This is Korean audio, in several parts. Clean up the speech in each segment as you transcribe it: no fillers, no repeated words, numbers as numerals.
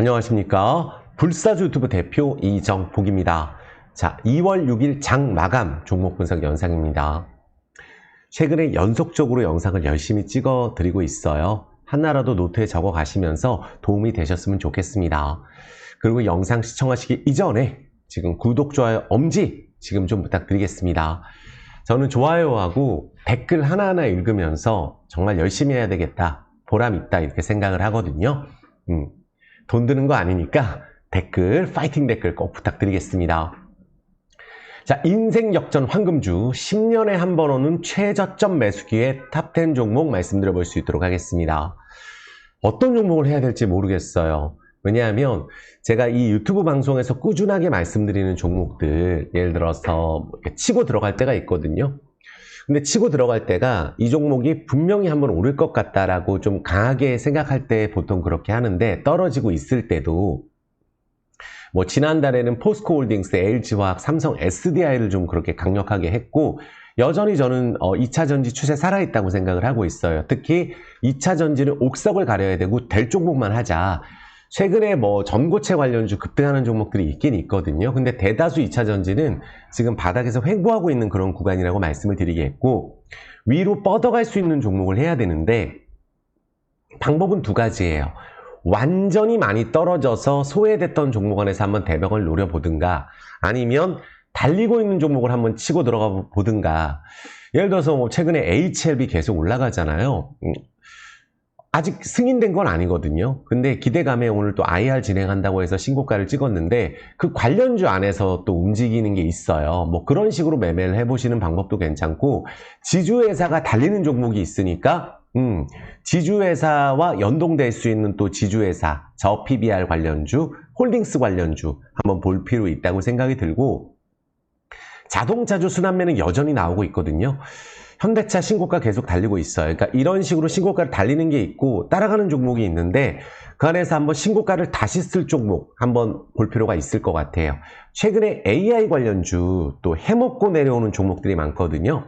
안녕하십니까. 불사조 유튜브 대표 이정복입니다. 자, 2월 6일 장 마감 종목 분석 영상입니다. 최근에 연속적으로 영상을 열심히 찍어 드리고 있어요. 하나라도 노트에 적어 가시면서 도움이 되셨으면 좋겠습니다. 그리고 영상 시청하시기 이전에 지금 구독, 좋아요, 엄지 지금 좀 부탁드리겠습니다. 저는 좋아요하고 댓글 하나하나 읽으면서 정말 열심히 해야 되겠다, 보람 있다 이렇게 생각을 하거든요. 돈 드는 거 아니니까 댓글, 파이팅 댓글 꼭 부탁드리겠습니다. 자, 인생 역전 황금주 10년에 한 번 오는 최저점 매수기의 탑10 종목 말씀드려 볼 수 있도록 하겠습니다. 어떤 종목을 해야 될지 모르겠어요. 왜냐하면 제가 이 유튜브 방송에서 꾸준하게 말씀드리는 종목들, 예를 들어서 이렇게 치고 들어갈 때가 있거든요. 근데 치고 들어갈 때가 이 종목이 분명히 한번 오를 것 같다라고 좀 강하게 생각할 때 보통 그렇게 하는데, 떨어지고 있을 때도 뭐 지난달에는 포스코홀딩스, LG화학, 삼성, SDI를 좀 그렇게 강력하게 했고, 여전히 저는 2차전지 추세 살아있다고 생각을 하고 있어요. 특히 2차전지는 옥석을 가려야 되고 될 종목만 하자. 최근에 뭐 전고체 관련주 급등하는 종목들이 있긴 있거든요. 근데 대다수 2차전지는 지금 바닥에서 횡보하고 있는 그런 구간이라고 말씀을 드리겠고, 위로 뻗어갈 수 있는 종목을 해야 되는데 방법은 두 가지예요. 완전히 많이 떨어져서 소외됐던 종목 안에서 한번 대박을 노려보든가, 아니면 달리고 있는 종목을 한번 치고 들어가 보든가. 예를 들어서 뭐 최근에 HLB 계속 올라가잖아요. 아직 승인된 건 아니거든요. 근데 기대감에 오늘 또 IR 진행한다고 해서 신고가를 찍었는데, 그 관련주 안에서 또 움직이는 게 있어요. 뭐 그런 식으로 매매를 해보시는 방법도 괜찮고, 지주회사가 달리는 종목이 있으니까 지주회사와 연동될 수 있는 또 지주회사, 저 PBR 관련주, 홀딩스 관련주 한번 볼 필요 있다고 생각이 들고, 자동차주 순환매는 여전히 나오고 있거든요. 현대차 신고가 계속 달리고 있어요. 그러니까 이런 식으로 신고가를 달리는 게 있고 따라가는 종목이 있는데, 그 안에서 한번 신고가를 다시 쓸 종목 한번 볼 필요가 있을 것 같아요. 최근에 AI 관련주 또 해먹고 내려오는 종목들이 많거든요.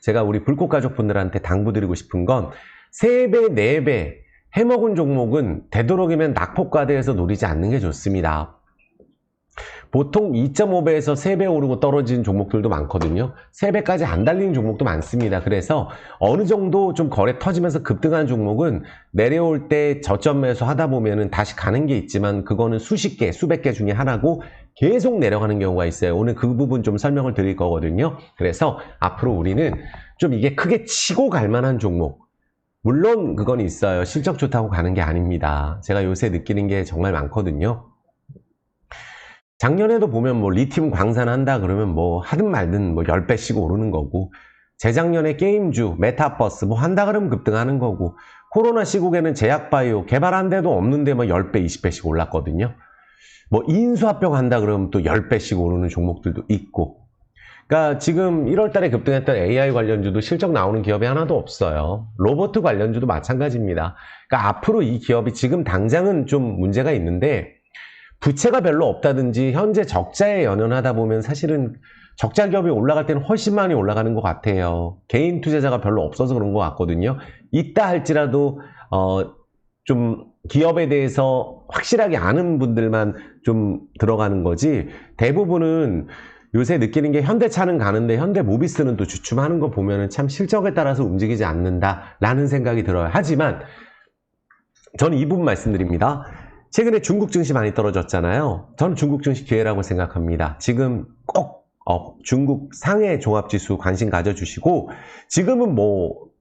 제가 우리 불꽃 가족분들한테 당부드리고 싶은 건 3배, 4배 해먹은 종목은 되도록이면 낙폭과대에서 노리지 않는 게 좋습니다. 보통 2.5배에서 3배 오르고 떨어지는 종목들도 많거든요. 3배까지 안 달리는 종목도 많습니다. 그래서 어느 정도 좀 거래 터지면서 급등한 종목은 내려올 때 저점 매수 하다 보면은 다시 가는 게 있지만, 그거는 수십 개, 수백 개 중에 하나고 계속 내려가는 경우가 있어요. 오늘 그 부분 좀 설명을 드릴 거거든요. 그래서 앞으로 우리는 좀 이게 크게 치고 갈 만한 종목, 물론 그건 있어요. 실적 좋다고 가는 게 아닙니다. 제가 요새 느끼는 게 정말 많거든요. 작년에도 보면 뭐 리튬 광산 한다 그러면 뭐 하든 말든 뭐 10배씩 오르는 거고, 재작년에 게임주, 메타버스 뭐 한다 그러면 급등하는 거고, 코로나 시국에는 제약바이오 개발한 데도 없는데 뭐 10배, 20배씩 올랐거든요. 뭐 인수합병 한다 그러면 또 10배씩 오르는 종목들도 있고. 그러니까 지금 1월달에 급등했던 AI 관련주도 실적 나오는 기업이 하나도 없어요. 로봇 관련주도 마찬가지입니다. 그러니까 앞으로 이 기업이 지금 당장은 좀 문제가 있는데, 부채가 별로 없다든지 현재 적자에 연연하다 보면 사실은 적자 기업이 올라갈 때는 훨씬 많이 올라가는 것 같아요. 개인 투자자가 별로 없어서 그런 것 같거든요. 있다 할지라도 좀 기업에 대해서 확실하게 아는 분들만 좀 들어가는 거지, 대부분은 요새 느끼는 게 현대차는 가는데 현대모비스는 또 주춤하는 거 보면은 참 실적에 따라서 움직이지 않는다라는 생각이 들어요. 하지만 저는 이 부분 말씀드립니다. 최근에 중국 증시 많이 떨어졌잖아요. 저는 중국 증시 기회라고 생각합니다. 지금 꼭 중국 상해 종합지수 관심 가져주시고, 지금은 뭐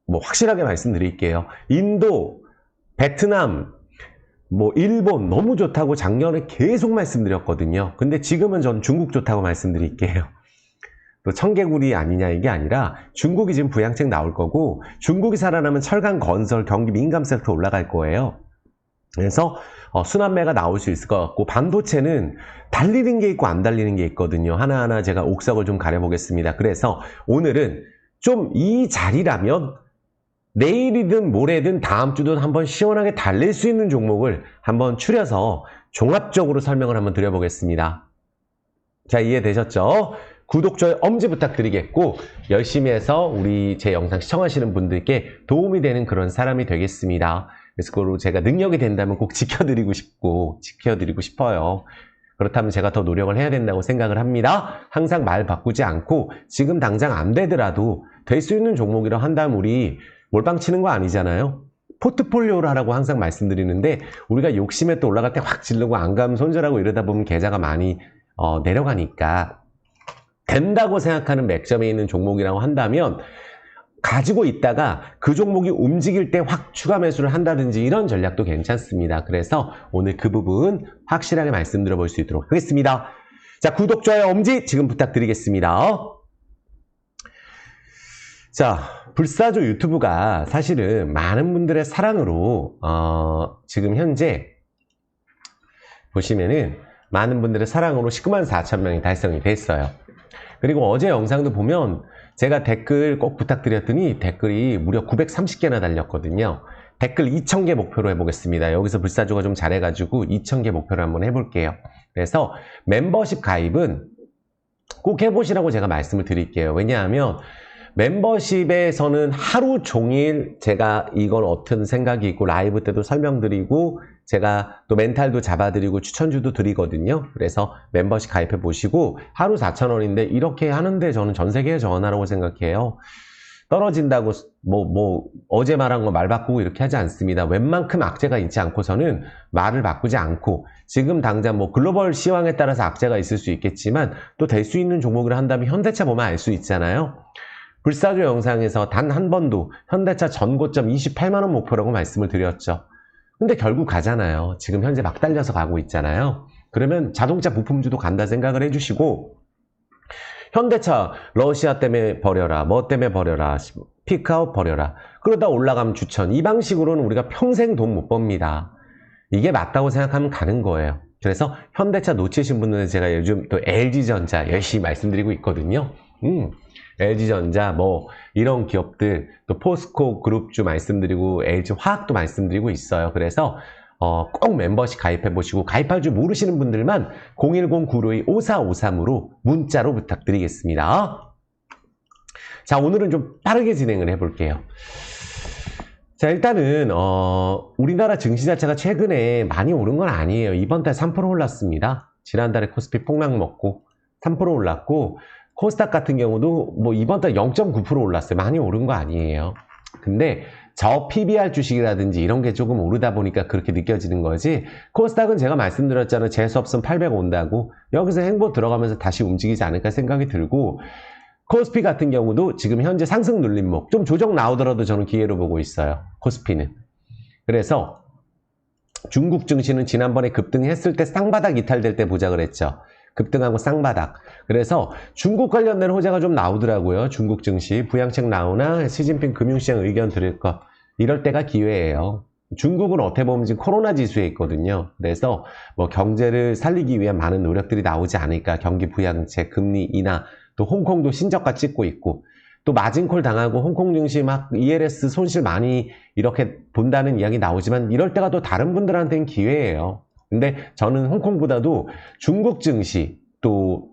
확실하게 말씀드릴게요. 인도, 베트남, 뭐 일본 너무 좋다고 작년에 계속 말씀드렸거든요. 근데 지금은 전 중국 좋다고 말씀드릴게요. 또 청개구리 아니냐 이게 아니라, 중국이 지금 부양책 나올 거고, 중국이 살아나면 철강, 건설, 경기, 민감 섹터 올라갈 거예요. 그래서 순환매가 나올 수 있을 것 같고, 반도체는 달리는 게 있고 안 달리는 게 있거든요. 하나하나 제가 옥석을 좀 가려보겠습니다. 그래서 오늘은 좀 이 자리라면 내일이든 모레든 다음 주든 한번 시원하게 달릴 수 있는 종목을 한번 추려서 종합적으로 설명을 한번 드려보겠습니다. 자, 이해되셨죠? 구독, 좋아요, 엄지 부탁드리겠고, 열심히 해서 우리 제 영상 시청하시는 분들께 도움이 되는 그런 사람이 되겠습니다. 그래서 그걸 제가 능력이 된다면 꼭 지켜드리고 싶어요. 그렇다면 제가 더 노력을 해야 된다고 생각을 합니다. 항상 말 바꾸지 않고 지금 당장 안 되더라도 될 수 있는 종목이라 한다면 우리 몰빵 치는 거 아니잖아요. 포트폴리오를 하라고 항상 말씀드리는데 우리가 욕심에 또 올라갈 때 확 지르고 안감 손절하고 이러다 보면 계좌가 많이 내려가니까 된다고 생각하는 맥점에 있는 종목이라고 한다면 가지고 있다가 그 종목이 움직일 때 확 추가 매수를 한다든지 이런 전략도 괜찮습니다. 그래서 오늘 그 부분 확실하게 말씀드려 볼 수 있도록 하겠습니다. 자, 구독, 좋아요, 엄지 지금 부탁드리겠습니다. 자, 불사조 유튜브가 사실은 많은 분들의 사랑으로 지금 현재 보시면은 많은 분들의 사랑으로 19만 4천 명이 달성이 됐어요. 그리고 어제 영상도 보면 제가 댓글 꼭 부탁드렸더니 댓글이 무려 930개나 달렸거든요. 댓글 2,000개 목표로 해보겠습니다. 여기서 불사조가 좀 잘해가지고 2,000개 목표를 한번 해볼게요. 그래서 멤버십 가입은 꼭 해보시라고 제가 말씀을 드릴게요. 왜냐하면 멤버십에서는 하루 종일 제가 이건 어떤 생각이 있고 라이브 때도 설명드리고 제가 또 멘탈도 잡아드리고 추천주도 드리거든요. 그래서 멤버십 가입해 보시고 하루 4,000원인데 이렇게 하는데 저는 전 세계에 전하라고 생각해요. 떨어진다고 어제 말한 거 말 바꾸고 이렇게 하지 않습니다. 웬만큼 악재가 있지 않고서는 말을 바꾸지 않고 지금 당장 글로벌 시황에 따라서 악재가 있을 수 있겠지만 또 될 수 있는 종목을 한다면 현대차 보면 알 수 있잖아요. 불사조 영상에서 단 한 번도 현대차 전고점 28만원 목표라고 말씀을 드렸죠. 근데 결국 가잖아요. 지금 현재 막 달려서 가고 있잖아요. 그러면 자동차 부품주도 간다 생각을 해주시고 현대차 러시아 때문에 버려라, 뭐 때문에 버려라, 피크아웃 버려라. 그러다 올라가면 추천. 이 방식으로는 우리가 평생 돈 못 법니다. 이게 맞다고 생각하면 가는 거예요. 그래서 현대차 놓치신 분들은 제가 요즘 또 LG전자 열심히 말씀드리고 있거든요. LG전자 이런 기업들 또 포스코 그룹주 말씀드리고 LG화학도 말씀드리고 있어요. 그래서 꼭 멤버십 가입해 보시고 가입할 줄 모르시는 분들만 010-952-5453으로 문자로 부탁드리겠습니다. 자, 오늘은 좀 빠르게 진행을 해 볼게요. 자, 일단은 우리나라 증시 자체가 최근에 많이 오른 건 아니에요. 이번 달 3% 올랐습니다. 지난달에 코스피 폭락 먹고 3% 올랐고 코스닥 같은 경우도 이번 달 0.9% 올랐어요. 많이 오른 거 아니에요. 근데 저 PBR 주식이라든지 이런 게 조금 오르다 보니까 그렇게 느껴지는 거지. 코스닥은 제가 말씀드렸잖아요. 재수 없으면 800 온다고. 여기서 행보 들어가면서 다시 움직이지 않을까 생각이 들고 코스피 같은 경우도 지금 현재 상승 눌림목 좀 조정 나오더라도 저는 기회로 보고 있어요. 코스피는. 그래서 중국 증시는 지난번에 급등했을 때 쌍바닥 이탈될 때 보자 그랬죠. 급등하고 쌍바닥. 그래서 중국 관련된 호재가 좀 나오더라고요. 중국 증시 부양책 나오나 시진핑 금융시장 의견 들을 것. 이럴 때가 기회예요. 중국은 어떻게 보면 지금 코로나 지수에 있거든요. 그래서 경제를 살리기 위한 많은 노력들이 나오지 않을까. 경기 부양책, 금리 인하, 또 홍콩도 신저가 찍고 있고 또 마진콜 당하고 홍콩 증시 막 ELS 손실 많이 이렇게 본다는 이야기 나오지만 이럴 때가 또 다른 분들한테는 기회예요. 근데 저는 홍콩보다도 중국 증시 또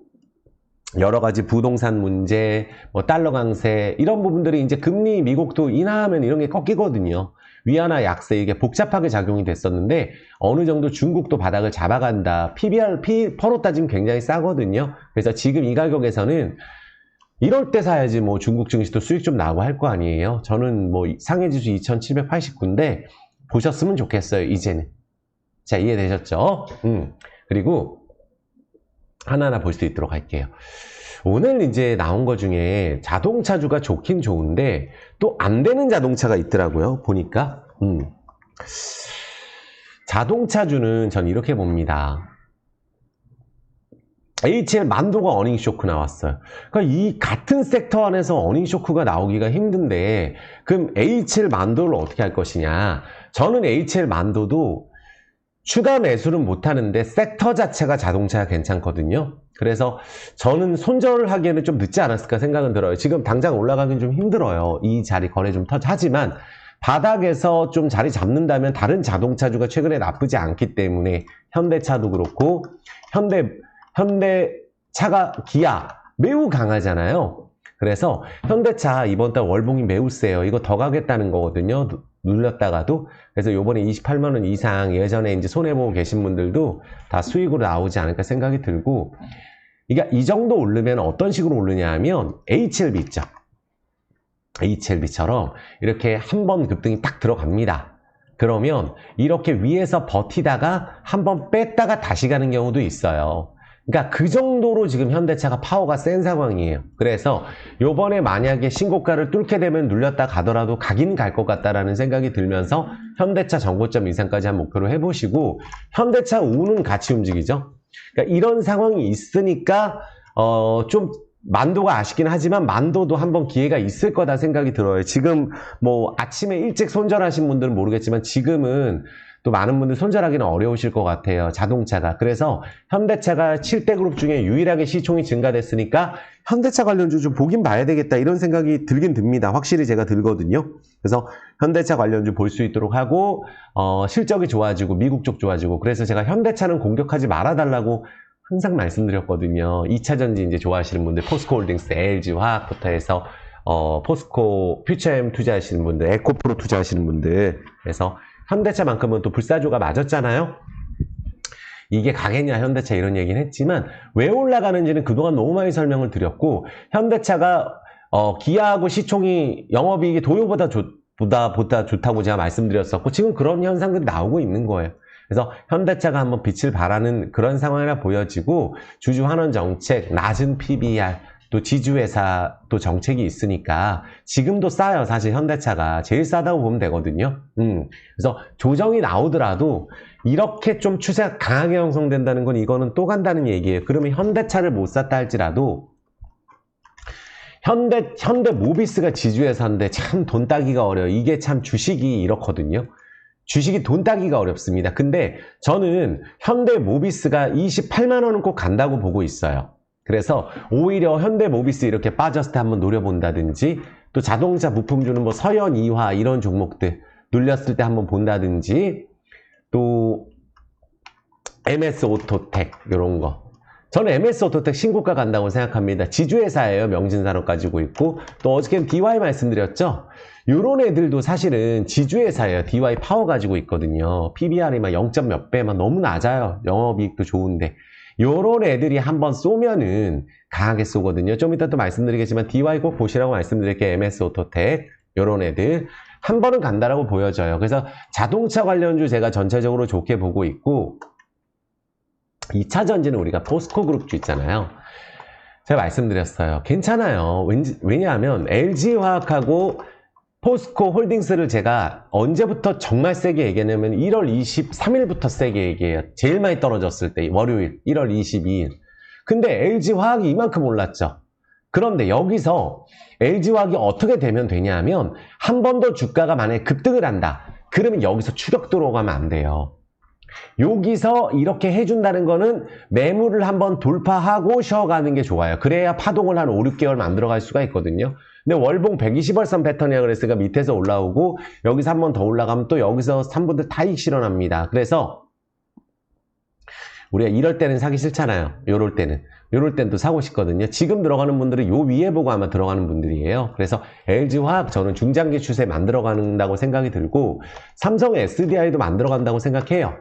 여러 가지 부동산 문제, 달러 강세 이런 부분들이 이제 금리 미국도 인하하면 이런 게 꺾이거든요. 위안화 약세 이게 복잡하게 작용이 됐었는데 어느 정도 중국도 바닥을 잡아간다. PBR, 퍼로 따지면 굉장히 싸거든요. 그래서 지금 이 가격에서는 이럴 때 사야지 중국 증시도 수익 좀 나고 할 거 아니에요. 저는 상해지수 2789인데 보셨으면 좋겠어요. 이제는. 자, 이해되셨죠? 그리고 하나하나 볼 수 있도록 할게요. 오늘 이제 나온 거 중에 자동차주가 좋긴 좋은데 또 안 되는 자동차가 있더라고요. 보니까. 자동차주는 전 이렇게 봅니다. HL 만도가 어닝 쇼크 나왔어요. 그러니까 이 같은 섹터 안에서 어닝 쇼크가 나오기가 힘든데 그럼 HL 만도를 어떻게 할 것이냐. 저는 HL 만도도 추가 매수는 못하는데 섹터 자체가 자동차가 괜찮거든요. 그래서 저는 손절을 하기에는 좀 늦지 않았을까 생각은 들어요. 지금 당장 올라가긴 좀 힘들어요. 이 자리 거래 좀 하지만 바닥에서 좀 자리 잡는다면 다른 자동차주가 최근에 나쁘지 않기 때문에 현대차도 그렇고 현대차가 기아 매우 강하잖아요. 그래서 현대차 이번 달 월봉이 매우 세요. 이거 더 가겠다는 거거든요. 눌렸다가도. 그래서 요번에 28만 원 이상 예전에 이제 손해보고 계신 분들도 다 수익으로 나오지 않을까 생각이 들고, 그러니까 이 정도 오르면 어떤 식으로 오르냐 하면 HLB 있죠. HLB처럼 이렇게 한 번 급등이 딱 들어갑니다. 그러면 이렇게 위에서 버티다가 한 번 뺐다가 다시 가는 경우도 있어요. 그러니까 그 정도로 지금 현대차가 파워가 센 상황이에요. 그래서 요번에 만약에 신고가를 뚫게 되면 눌렸다 가더라도 가긴 갈 것 같다라는 생각이 들면서 현대차 전고점 이상까지 한 목표로 해보시고, 현대차 우는 같이 움직이죠. 그러니까 이런 상황이 있으니까 좀 만도가 아쉽긴 하지만 만도도 한번 기회가 있을 거다 생각이 들어요. 지금 뭐 아침에 일찍 손절하신 분들은 모르겠지만 지금은 또 많은 분들 손절하기는 어려우실 것 같아요. 자동차가. 그래서 현대차가 7대 그룹 중에 유일하게 시총이 증가됐으니까 현대차 관련주 좀 보긴 봐야 되겠다 이런 생각이 들긴 듭니다. 확실히 제가 들거든요. 그래서 현대차 관련주 볼 수 있도록 하고 실적이 좋아지고 미국 쪽 좋아지고, 그래서 제가 현대차는 공격하지 말아달라고 항상 말씀드렸거든요. 2차전지 이제 좋아하시는 분들, 포스코홀딩스, LG화학부터 해서 포스코 퓨처엠 투자하시는 분들, 에코프로 투자하시는 분들, 그래서 현대차만큼은 또 불사조가 맞았잖아요. 이게 가겠냐 현대차 이런 얘기는 했지만 왜 올라가는지는 그동안 너무 많이 설명을 드렸고, 현대차가 기아하고 시총이 영업이익이 도요보다 좋다고 제가 말씀드렸었고, 지금 그런 현상들이 나오고 있는 거예요. 그래서 현대차가 한번 빛을 발하는 그런 상황이라 보여지고, 주주 환원 정책, 낮은 PBR, 또 지주회사 또 정책이 있으니까 지금도 싸요. 사실 현대차가 제일 싸다고 보면 되거든요. 그래서 조정이 나오더라도 이렇게 좀 추세가 강하게 형성된다는 건 이거는 또 간다는 얘기예요. 그러면 현대차를 못 샀다 할지라도 현대 모비스가 지주회사인데 참 돈 따기가 어려워요. 이게 참 주식이 이렇거든요. 주식이 돈 따기가 어렵습니다. 근데 저는 현대 모비스가 28만 원은 꼭 간다고 보고 있어요. 그래서 오히려 현대 모비스 이렇게 빠졌을 때 한번 노려본다든지, 또 자동차 부품 주는 뭐 서현 이화 이런 종목들 눌렸을 때 한번 본다든지, 또 MS 오토텍 이런 거. 저는 MS 오토텍 신고가 간다고 생각합니다. 지주회사예요. 명진산업 가지고 있고, 또 어저께는 DY 말씀드렸죠. 요런 애들도 사실은 지주회사예요. DY 파워 가지고 있거든요. PBR이 막 0. 몇 배만 너무 낮아요. 영업이익도 좋은데. 요런 애들이 한번 쏘면은 강하게 쏘거든요. 좀 이따 또 말씀드리겠지만 DY 꼭 보시라고 말씀드릴게요. MS 오토텍 요런 애들 한 번은 간다라고 보여져요. 그래서 자동차 관련주 제가 전체적으로 좋게 보고 있고, 2차 전지는 우리가 포스코 그룹주 있잖아요. 제가 말씀드렸어요. 괜찮아요. 왜냐하면 LG화학하고 포스코 홀딩스를 제가 언제부터 정말 세게 얘기했냐면 1월 23일부터 세게 얘기해요. 제일 많이 떨어졌을 때 월요일 1월 22일. 근데 LG화학이 이만큼 올랐죠. 그런데 여기서 LG화학이 어떻게 되면 되냐면 한 번 더 주가가 만약에 급등을 한다. 그러면 여기서 추격 들어가면 안 돼요. 여기서 이렇게 해준다는 거는 매물을 한번 돌파하고 쉬어가는 게 좋아요. 그래야 파동을 한 5, 6개월 만들어갈 수가 있거든요. 근데 월봉 120월선 패턴이라 그랬으니까 밑에서 올라오고 여기서 한 번 더 올라가면 또 여기서 3분들 타익 실현합니다. 그래서 우리가 이럴 때는 사기 싫잖아요. 요럴 때는 또 사고 싶거든요. 지금 들어가는 분들은 요 위에 보고 아마 들어가는 분들이에요. 그래서 LG화학 저는 중장기 추세 만들어간다고 생각이 들고, 삼성 SDI도 만들어간다고 생각해요.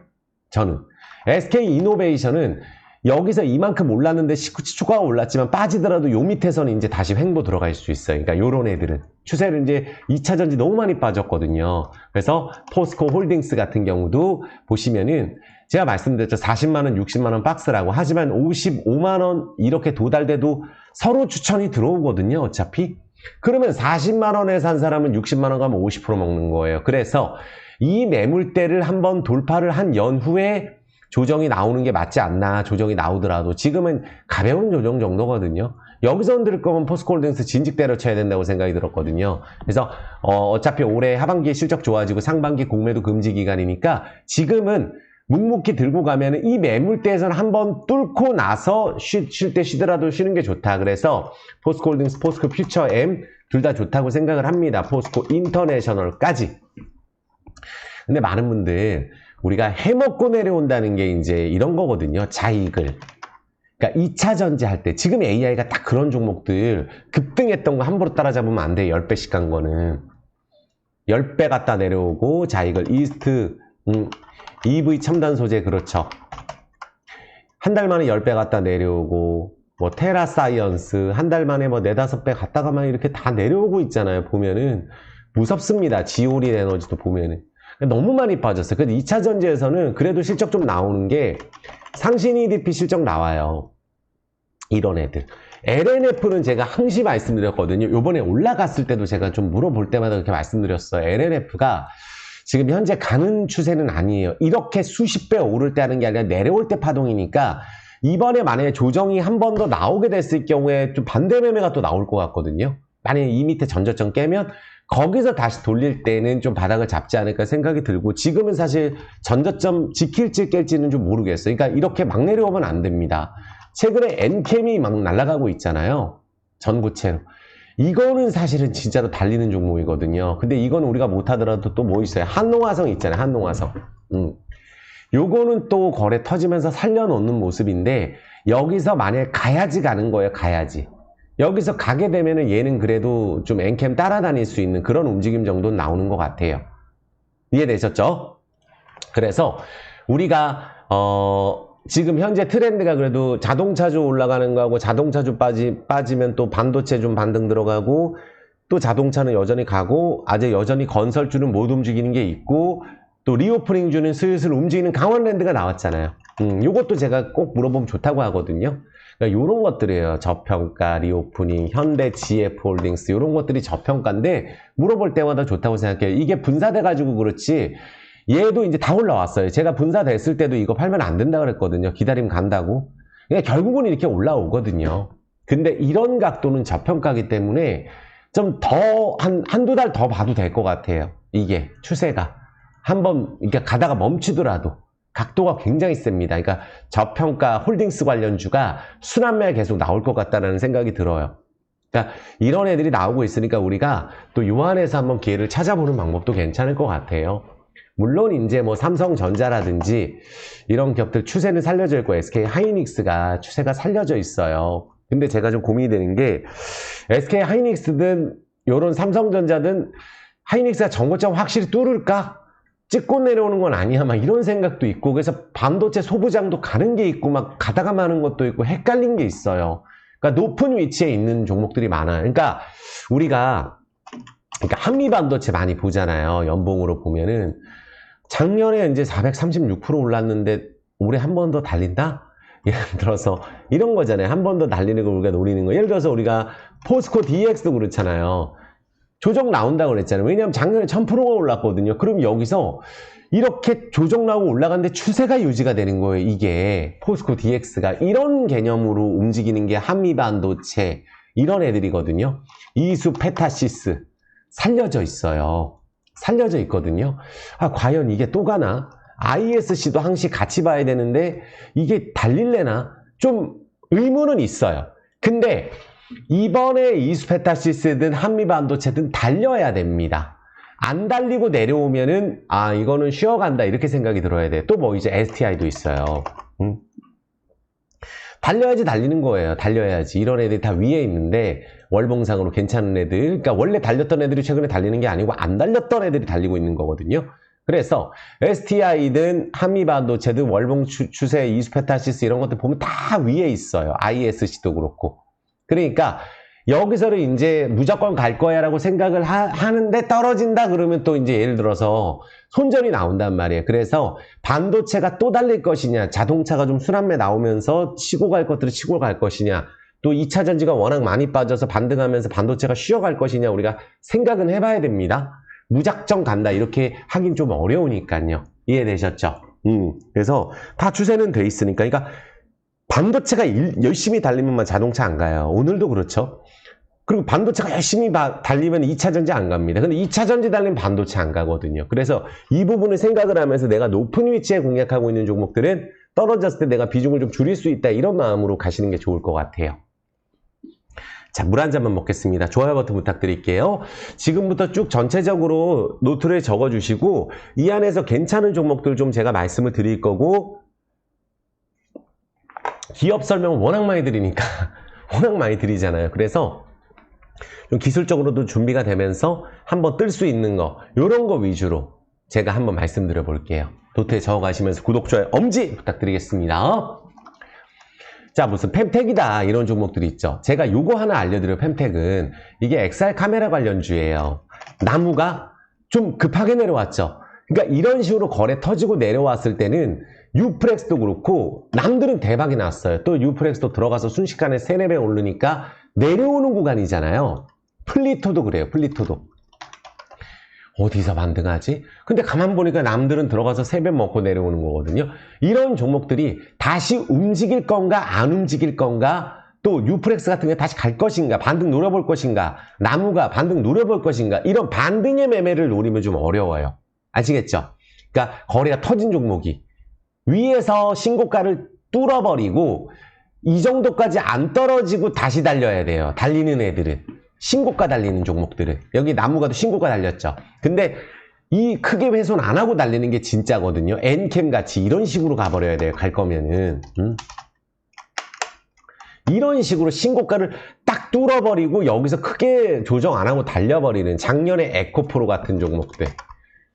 저는 SK이노베이션은 여기서 이만큼 올랐는데 추가가 올랐지만 빠지더라도 요 밑에서는 이제 다시 횡보 들어갈 수 있어요. 그러니까 요런 애들은 추세를 이제 2차 전지 너무 많이 빠졌거든요. 그래서 포스코 홀딩스 같은 경우도 보시면은 제가 말씀드렸죠. 40만원, 60만원 박스라고. 하지만 55만원 이렇게 도달돼도 서로 추천이 들어오거든요. 어차피. 그러면 40만원에 산 사람은 60만원 가면 50% 먹는 거예요. 그래서 이 매물대를 한번 돌파를 한 연후에 조정이 나오는 게 맞지 않나. 조정이 나오더라도 지금은 가벼운 조정 정도거든요. 여기서 흔들 거면 포스코홀딩스 진즉 때려쳐야 된다고 생각이 들었거든요. 그래서 어차피 올해 하반기에 실적 좋아지고 상반기 공매도 금지 기간이니까 지금은 묵묵히 들고 가면 이 매물대에서는 한번 뚫고 나서 쉴 때 쉬더라도 쉬는 게 좋다. 그래서 포스코홀딩스, 포스코 퓨처엠 둘 다 좋다고 생각을 합니다. 포스코 인터내셔널까지. 근데 많은 분들 우리가 해먹고 내려온다는 게 이제 이런 거거든요. 자익을. 그러니까 2차 전지 할 때 지금 AI가 딱 그런 종목들 급등했던 거 함부로 따라잡으면 안 돼요. 10배씩 간 거는. 10배 갔다 내려오고, 자, 이걸 이스트, EV 첨단 소재, 그렇죠. 한 달 만에 10배 갔다 내려오고, 뭐, 테라사이언스, 한 달 만에 뭐, 4, 5배 갔다가만 이렇게 다 내려오고 있잖아요. 보면은. 무섭습니다. 지오린 에너지도 보면은. 너무 많이 빠졌어요. 그래도 2차 전지에서는 그래도 실적 좀 나오는 게, 상신 EDP 실적 나와요. 이런 애들. LNF는 제가 항시 말씀드렸거든요. 요번에 올라갔을 때도 제가 좀 물어볼 때마다 그렇게 말씀드렸어요. LNF가 지금 현재 가는 추세는 아니에요. 이렇게 수십 배 오를 때 하는 게 아니라 내려올 때 파동이니까 이번에 만약에 조정이 한 번 더 나오게 됐을 경우에 좀 반대 매매가 또 나올 것 같거든요. 만약에 이 밑에 전저점 깨면 거기서 다시 돌릴 때는 좀 바닥을 잡지 않을까 생각이 들고, 지금은 사실 전저점 지킬지 깰지는 좀 모르겠어요. 그러니까 이렇게 막 내려오면 안 됩니다. 최근에 엔캠이 막 날아가고 있잖아요. 전고체로. 이거는 사실은 진짜로 달리는 종목이거든요. 근데 이건 우리가 못하더라도 또 뭐 있어요? 한농화성 있잖아요. 한농화성. 요거는 또 거래 터지면서 살려놓는 모습인데, 여기서 만약에 가야지 가는 거예요. 가야지. 여기서 가게 되면은 얘는 그래도 좀 엔캠 따라다닐 수 있는 그런 움직임 정도는 나오는 것 같아요. 이해되셨죠? 그래서 우리가 지금 현재 트렌드가 그래도 자동차주 올라가는 거하고, 자동차주 빠지면 또 반도체 좀 반등 들어가고, 또 자동차는 여전히 가고, 아직 여전히 건설주는 못 움직이는 게 있고, 또 리오프닝주는 슬슬 움직이는 강원랜드가 나왔잖아요. 요것도 제가 꼭 물어보면 좋다고 하거든요. 그러니까 요런 것들이에요. 저평가, 리오프닝, 현대 GF홀딩스, 요런 것들이 저평가인데 물어볼 때마다 좋다고 생각해요. 이게 분사돼가지고 그렇지, 얘도 이제 다 올라왔어요. 제가 분사됐을 때도 이거 팔면 안 된다 그랬거든요. 기다리면 간다고. 그러니까 결국은 이렇게 올라오거든요. 근데 이런 각도는 저평가이기 때문에 좀 더, 한두 달 더 봐도 될 것 같아요. 이게 추세가. 한번 이렇게 가다가 멈추더라도 각도가 굉장히 셉니다. 그러니까 저평가 홀딩스 관련주가 순환매가 계속 나올 것 같다는 생각이 들어요. 그러니까 이런 애들이 나오고 있으니까 우리가 또 요 안에서 한번 기회를 찾아보는 방법도 괜찮을 것 같아요. 물론 이제 뭐 삼성전자라든지 이런 기업들 추세는 살려져 있고, SK 하이닉스가 추세가 살려져 있어요. 근데 제가 좀 고민이 되는 게, SK 하이닉스든 요런 삼성전자든 하이닉스가 전고점 확실히 뚫을까? 찍고 내려오는 건 아니야, 막 이런 생각도 있고, 그래서 반도체 소부장도 가는 게 있고, 막 가다가 마는 것도 있고, 헷갈린 게 있어요. 그러니까 높은 위치에 있는 종목들이 많아요. 그러니까 우리가 한미반도체 많이 보잖아요. 연봉으로 보면은 작년에 이제 436% 올랐는데 올해 한 번 더 달린다? 예를 들어서 이런 거잖아요. 한 번 더 달리는 걸 우리가 노리는 거. 예를 들어서 우리가 포스코 DX도 그렇잖아요. 조정 나온다고 그랬잖아요. 왜냐하면 작년에 1000%가 올랐거든요. 그럼 여기서 이렇게 조정 나오고 올라가는데 추세가 유지가 되는 거예요. 이게 포스코 DX가 이런 개념으로 움직이는 게 한미반도체 이런 애들이거든요. 이수 페타시스 살려져 있어요. 살려져 있거든요. 아, 과연 이게 또 가나? ISC도 항시 같이 봐야 되는데 이게 달릴래나? 좀 의문은 있어요. 근데 이번에 이수페타시스든 한미반도체든 달려야 됩니다. 안 달리고 내려오면은 아, 이거는 쉬어간다 이렇게 생각이 들어야 돼요. 또 뭐 이제 STI도 있어요. 달려야지 달리는 거예요. 달려야지. 이런 애들이 다 위에 있는데 월봉상으로 괜찮은 애들, 그러니까 원래 달렸던 애들이 최근에 달리는 게 아니고 안 달렸던 애들이 달리고 있는 거거든요. 그래서 STI든 한미반도체든 월봉 추세, 이수페타시스 이런 것들 보면 다 위에 있어요. ISC도 그렇고. 그러니까 여기서는 이제 무조건 갈 거야 라고 생각을 하는데 떨어진다 그러면 또 이제 예를 들어서 손절이 나온단 말이에요. 그래서 반도체가 또 달릴 것이냐, 자동차가 좀 순환매 나오면서 치고 갈 것들을 치고 갈 것이냐, 또 2차 전지가 워낙 많이 빠져서 반등하면서 반도체가 쉬어갈 것이냐 우리가 생각은 해봐야 됩니다. 무작정 간다 이렇게 하긴 좀 어려우니까요. 이해되셨죠? 그래서 다 추세는 돼 있으니까. 그러니까 반도체가 열심히 달리면 자동차 안 가요. 오늘도 그렇죠. 그리고 반도체가 열심히 달리면 2차 전지 안 갑니다. 근데 2차 전지 달리면 반도체 안 가거든요. 그래서 이 부분을 생각을 하면서 내가 높은 위치에 공략하고 있는 종목들은 떨어졌을 때 내가 비중을 좀 줄일 수 있다. 이런 마음으로 가시는 게 좋을 것 같아요. 자, 물 한 잔만 먹겠습니다. 좋아요 버튼 부탁드릴게요. 지금부터 쭉 전체적으로 노트를 적어주시고 이 안에서 괜찮은 종목들 좀 제가 말씀을 드릴 거고, 기업 설명을 워낙 많이 드리니까 워낙 많이 드리잖아요. 그래서 좀 기술적으로도 준비가 되면서 한번 뜰 수 있는 거, 이런 거 위주로 제가 한번 말씀드려 볼게요. 노트에 적어가시면서 구독, 좋아요, 엄지 부탁드리겠습니다. 자, 무슨 펜텍이다 이런 종목들이 있죠. 제가 요거 하나 알려드려요. 펜텍은 이게 XR 카메라 관련주예요. 나무가 좀 급하게 내려왔죠. 그러니까 이런 식으로 거래 터지고 내려왔을 때는 유프렉스도 그렇고 남들은 대박이 났어요. 또 유프렉스도 들어가서 순식간에 3, 4배 오르니까 내려오는 구간이잖아요. 플리토도 그래요. 플리토도 어디서 반등하지? 근데 가만 보니까 남들은 들어가서 3배 먹고 내려오는 거거든요. 이런 종목들이 다시 움직일 건가 안 움직일 건가, 또 유프렉스 같은 게 다시 갈 것인가, 반등 노려볼 것인가, 나무가 반등 노려볼 것인가, 이런 반등의 매매를 노리면 좀 어려워요. 아시겠죠? 그러니까 거래가 터진 종목이 위에서 신고가를 뚫어버리고 이 정도까지 안 떨어지고 다시 달려야 돼요. 달리는 애들은, 신고가 달리는 종목들은. 여기 나무가도 신고가 달렸죠. 근데 이 크게 훼손 안 하고 달리는 게 진짜거든요. 엔캠 같이 이런 식으로 가버려야 돼요. 갈 거면은. 이런 식으로 신고가를 딱 뚫어버리고 여기서 크게 조정 안 하고 달려버리는, 작년에 에코프로 같은 종목들.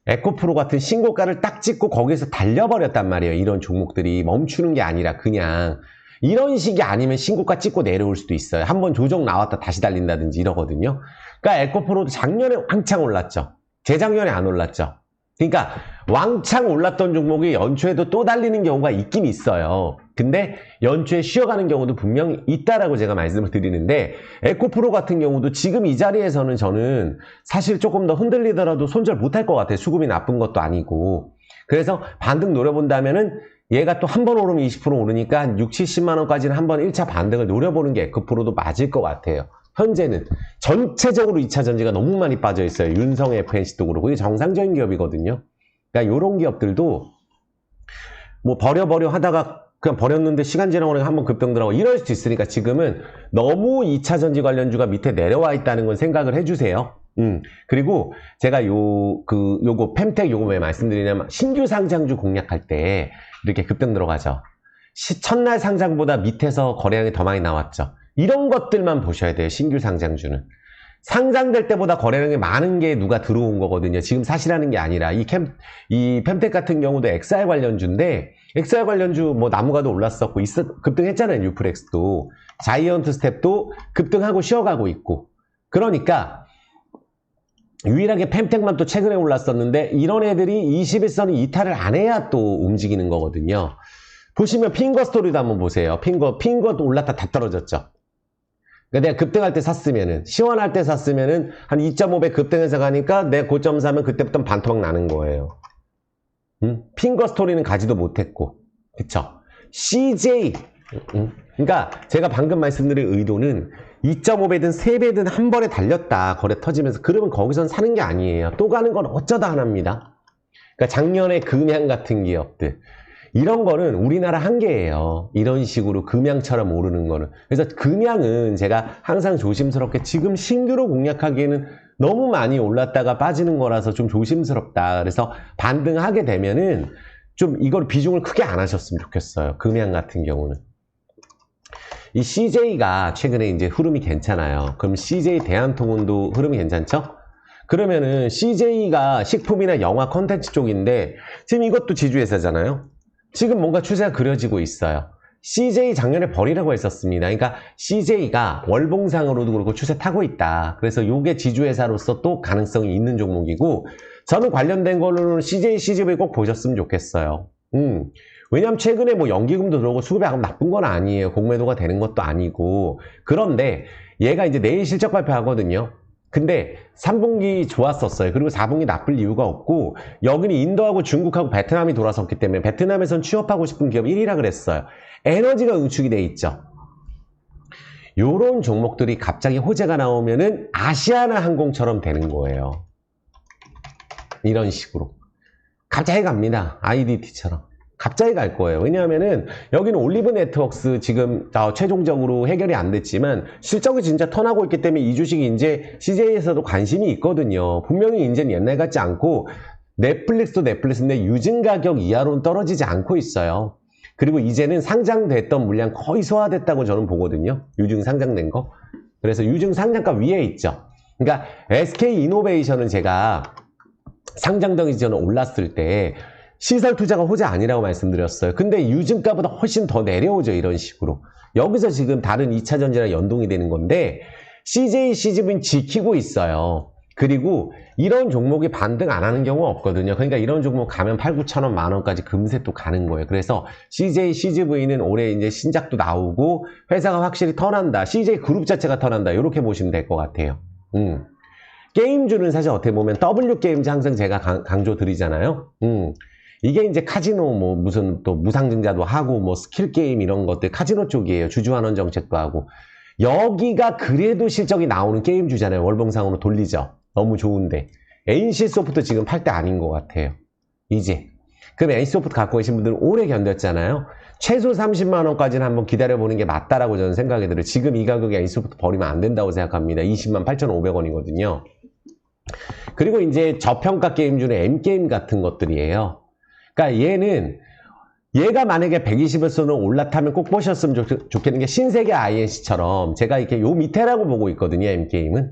에코프로 같은 신고가를 딱 찍고 거기서 달려버렸단 말이에요. 이런 종목들이 멈추는 게 아니라 그냥 이런 식이 아니면 신고가 찍고 내려올 수도 있어요. 한번 조정 나왔다 다시 달린다든지 이러거든요. 그러니까 에코프로도 작년에 왕창 올랐죠. 재작년에 안 올랐죠. 그러니까 왕창 올랐던 종목이 연초에도 또 달리는 경우가 있긴 있어요. 근데 연초에 쉬어가는 경우도 분명히 있다라고 제가 말씀을 드리는데, 에코프로 같은 경우도 지금 이 자리에서는 저는 사실 조금 더 흔들리더라도 손절 못할 것 같아요. 수급이 나쁜 것도 아니고. 그래서 반등 노려본다면은 얘가 또 한 번 오르면 20% 오르니까 한 6, 70만 원까지는 한번 1차 반등을 노려보는 게 에코프로도 맞을 것 같아요. 현재는 전체적으로 2차 전지가 너무 많이 빠져 있어요. 윤성 FNC도 그렇고. 이게 정상적인 기업이거든요. 그러니까 이런 기업들도 뭐 버려 하다가 그냥 버렸는데 시간 지나고 한번 급등 들어가고 이럴 수도 있으니까 지금은 너무 2차 전지 관련주가 밑에 내려와 있다는 건 생각을 해주세요. 그리고 제가 요거 펜텍 요거 왜 말씀드리냐면, 신규 상장주 공략할 때 이렇게 급등 들어가죠. 첫날 상장보다 밑에서 거래량이 더 많이 나왔죠. 이런 것들만 보셔야 돼요. 신규 상장주는 상장될 때보다 거래량이 많은 게 누가 들어온 거거든요. 지금 사실하는 게 아니라 이 펜텍 같은 경우도 XR 관련주인데, XR 관련주 뭐 나무가도 올랐었고 급등했잖아요. 유프렉스도, 자이언트 스텝도 급등하고 쉬어가고 있고. 그러니까 유일하게 펜텍만 또 최근에 올랐었는데, 이런 애들이 21선을 이탈을 안 해야 또 움직이는 거거든요. 보시면 핑거 스토리도 한번 보세요. 핑거도 올랐다 다 떨어졌죠. 그러니까 내가 급등할 때 샀으면은, 시원할 때 샀으면은 한 2.5배 급등해서 가니까 내 고점 사면 그때부터 반토막 나는 거예요. 핑거 스토리는 가지도 못했고, 그쵸? CJ, 그러니까 제가 방금 말씀드린 의도는 2.5배든 3배든 한 번에 달렸다, 거래 터지면서. 그러면 거기선 사는 게 아니에요. 또 가는 건 어쩌다 하나입니다. 그러니까 작년에 금양 같은 기업들, 이런 거는 우리나라 한계예요. 이런 식으로 금양처럼 오르는 거는. 그래서 금양은 제가 항상 조심스럽게, 지금 신규로 공략하기에는 너무 많이 올랐다가 빠지는 거라서 좀 조심스럽다. 그래서 반등하게 되면은 좀 이걸 비중을 크게 안 하셨으면 좋겠어요. 금양 같은 경우는. 이 CJ가 최근에 이제 흐름이 괜찮아요. 그럼 CJ 대한통운도 흐름이 괜찮죠? 그러면은 CJ가 식품이나 영화 콘텐츠 쪽인데, 지금 이것도 지주회사잖아요. 지금 뭔가 추세가 그려지고 있어요. CJ 작년에 버리라고 했었습니다. 그러니까 CJ가 월봉상으로도 그렇고 추세 타고 있다. 그래서 이게 지주회사로서 또 가능성이 있는 종목이고, 저는 관련된 걸로는 CJ, CGV 꼭 보셨으면 좋겠어요. 왜냐면 최근에 뭐 연기금도 들어오고 수급이 나쁜 건 아니에요. 공매도가 되는 것도 아니고. 그런데 얘가 이제 내일 실적 발표하거든요. 근데 3분기 좋았었어요. 그리고 4분기 나쁠 이유가 없고, 여기는 인도하고 중국하고 베트남이 돌아섰기 때문에 베트남에선 취업하고 싶은 기업 1위라 그랬어요. 에너지가 응축이 돼 있죠. 요런 종목들이 갑자기 호재가 나오면은 아시아나 항공처럼 되는 거예요. 이런 식으로 갑자기 갑니다. IDT처럼 갑자기 갈 거예요. 왜냐하면은 여기는 올리브 네트워크스 지금 최종적으로 해결이 안 됐지만 실적이 진짜 턴하고 있기 때문에 이 주식이 이제 CJ에서도 관심이 있거든요. 분명히 이제는 옛날 같지 않고 넷플릭스도 넷플릭스인데 유증 가격 이하로는 떨어지지 않고 있어요. 그리고 이제는 상장됐던 물량 거의 소화됐다고 저는 보거든요. 유증 상장된 거. 그래서 유증 상장가 위에 있죠. 그러니까 SK이노베이션은 제가 상장되기 전에 올랐을 때 시설 투자가 호재 아니라고 말씀드렸어요. 근데 유증가보다 훨씬 더 내려오죠. 이런 식으로. 여기서 지금 다른 2차 전지랑 연동이 되는 건데 CJ, CGV는 지키고 있어요. 그리고 이런 종목이 반등 안 하는 경우가 없거든요. 그러니까 이런 종목 가면 8, 9천 원, 만 원까지 금세 또 가는 거예요. 그래서 CJ, CGV는 올해 이제 신작도 나오고 회사가 확실히 턴한다. CJ 그룹 자체가 턴한다. 이렇게 보시면 될 것 같아요. 게임주는 사실 어떻게 보면 W게임즈 항상 제가 강조 드리잖아요. 이게 이제 카지노 뭐 무슨 또 무상증자도 하고 뭐 스킬 게임 이런 것들 카지노 쪽이에요. 주주환원 정책도 하고. 여기가 그래도 실적이 나오는 게임주잖아요. 월봉상으로 돌리죠. 너무 좋은데. NC소프트 지금 팔 때 아닌 것 같아요. 이제. 그럼 NC소프트 갖고 계신 분들은 오래 견뎠잖아요. 최소 30만 원까지는 한번 기다려보는 게 맞다라고 저는 생각이 들어요. 지금 이 가격에 NC소프트 버리면 안 된다고 생각합니다. 20만 8,500원이거든요. 그리고 이제 저평가 게임주는 M게임 같은 것들이에요. 그러니까 얘가 만약에 120에서는 올라타면 꼭 보셨으면 좋겠는 게 신세계 INC처럼 제가 이렇게 요 밑에라고 보고 있거든요. M게임은.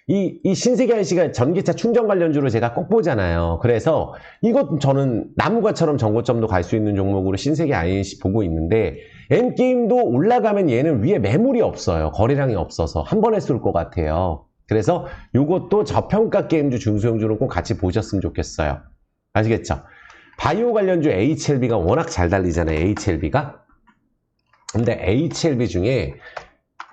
이 신세계 INC가 전기차 충전 관련주로 제가 꼭 보잖아요. 그래서 이것 저는 나무가처럼 정고점도 갈 수 있는 종목으로 신세계 INC 보고 있는데 M게임도 올라가면 얘는 위에 매물이 없어요. 거래량이 없어서 한 번에 쏠 것 같아요. 그래서 요것도 저평가 게임주 중소형주는 꼭 같이 보셨으면 좋겠어요. 아시겠죠? 바이오 관련주 HLB가 워낙 잘 달리잖아요. HLB가. 근데 HLB 중에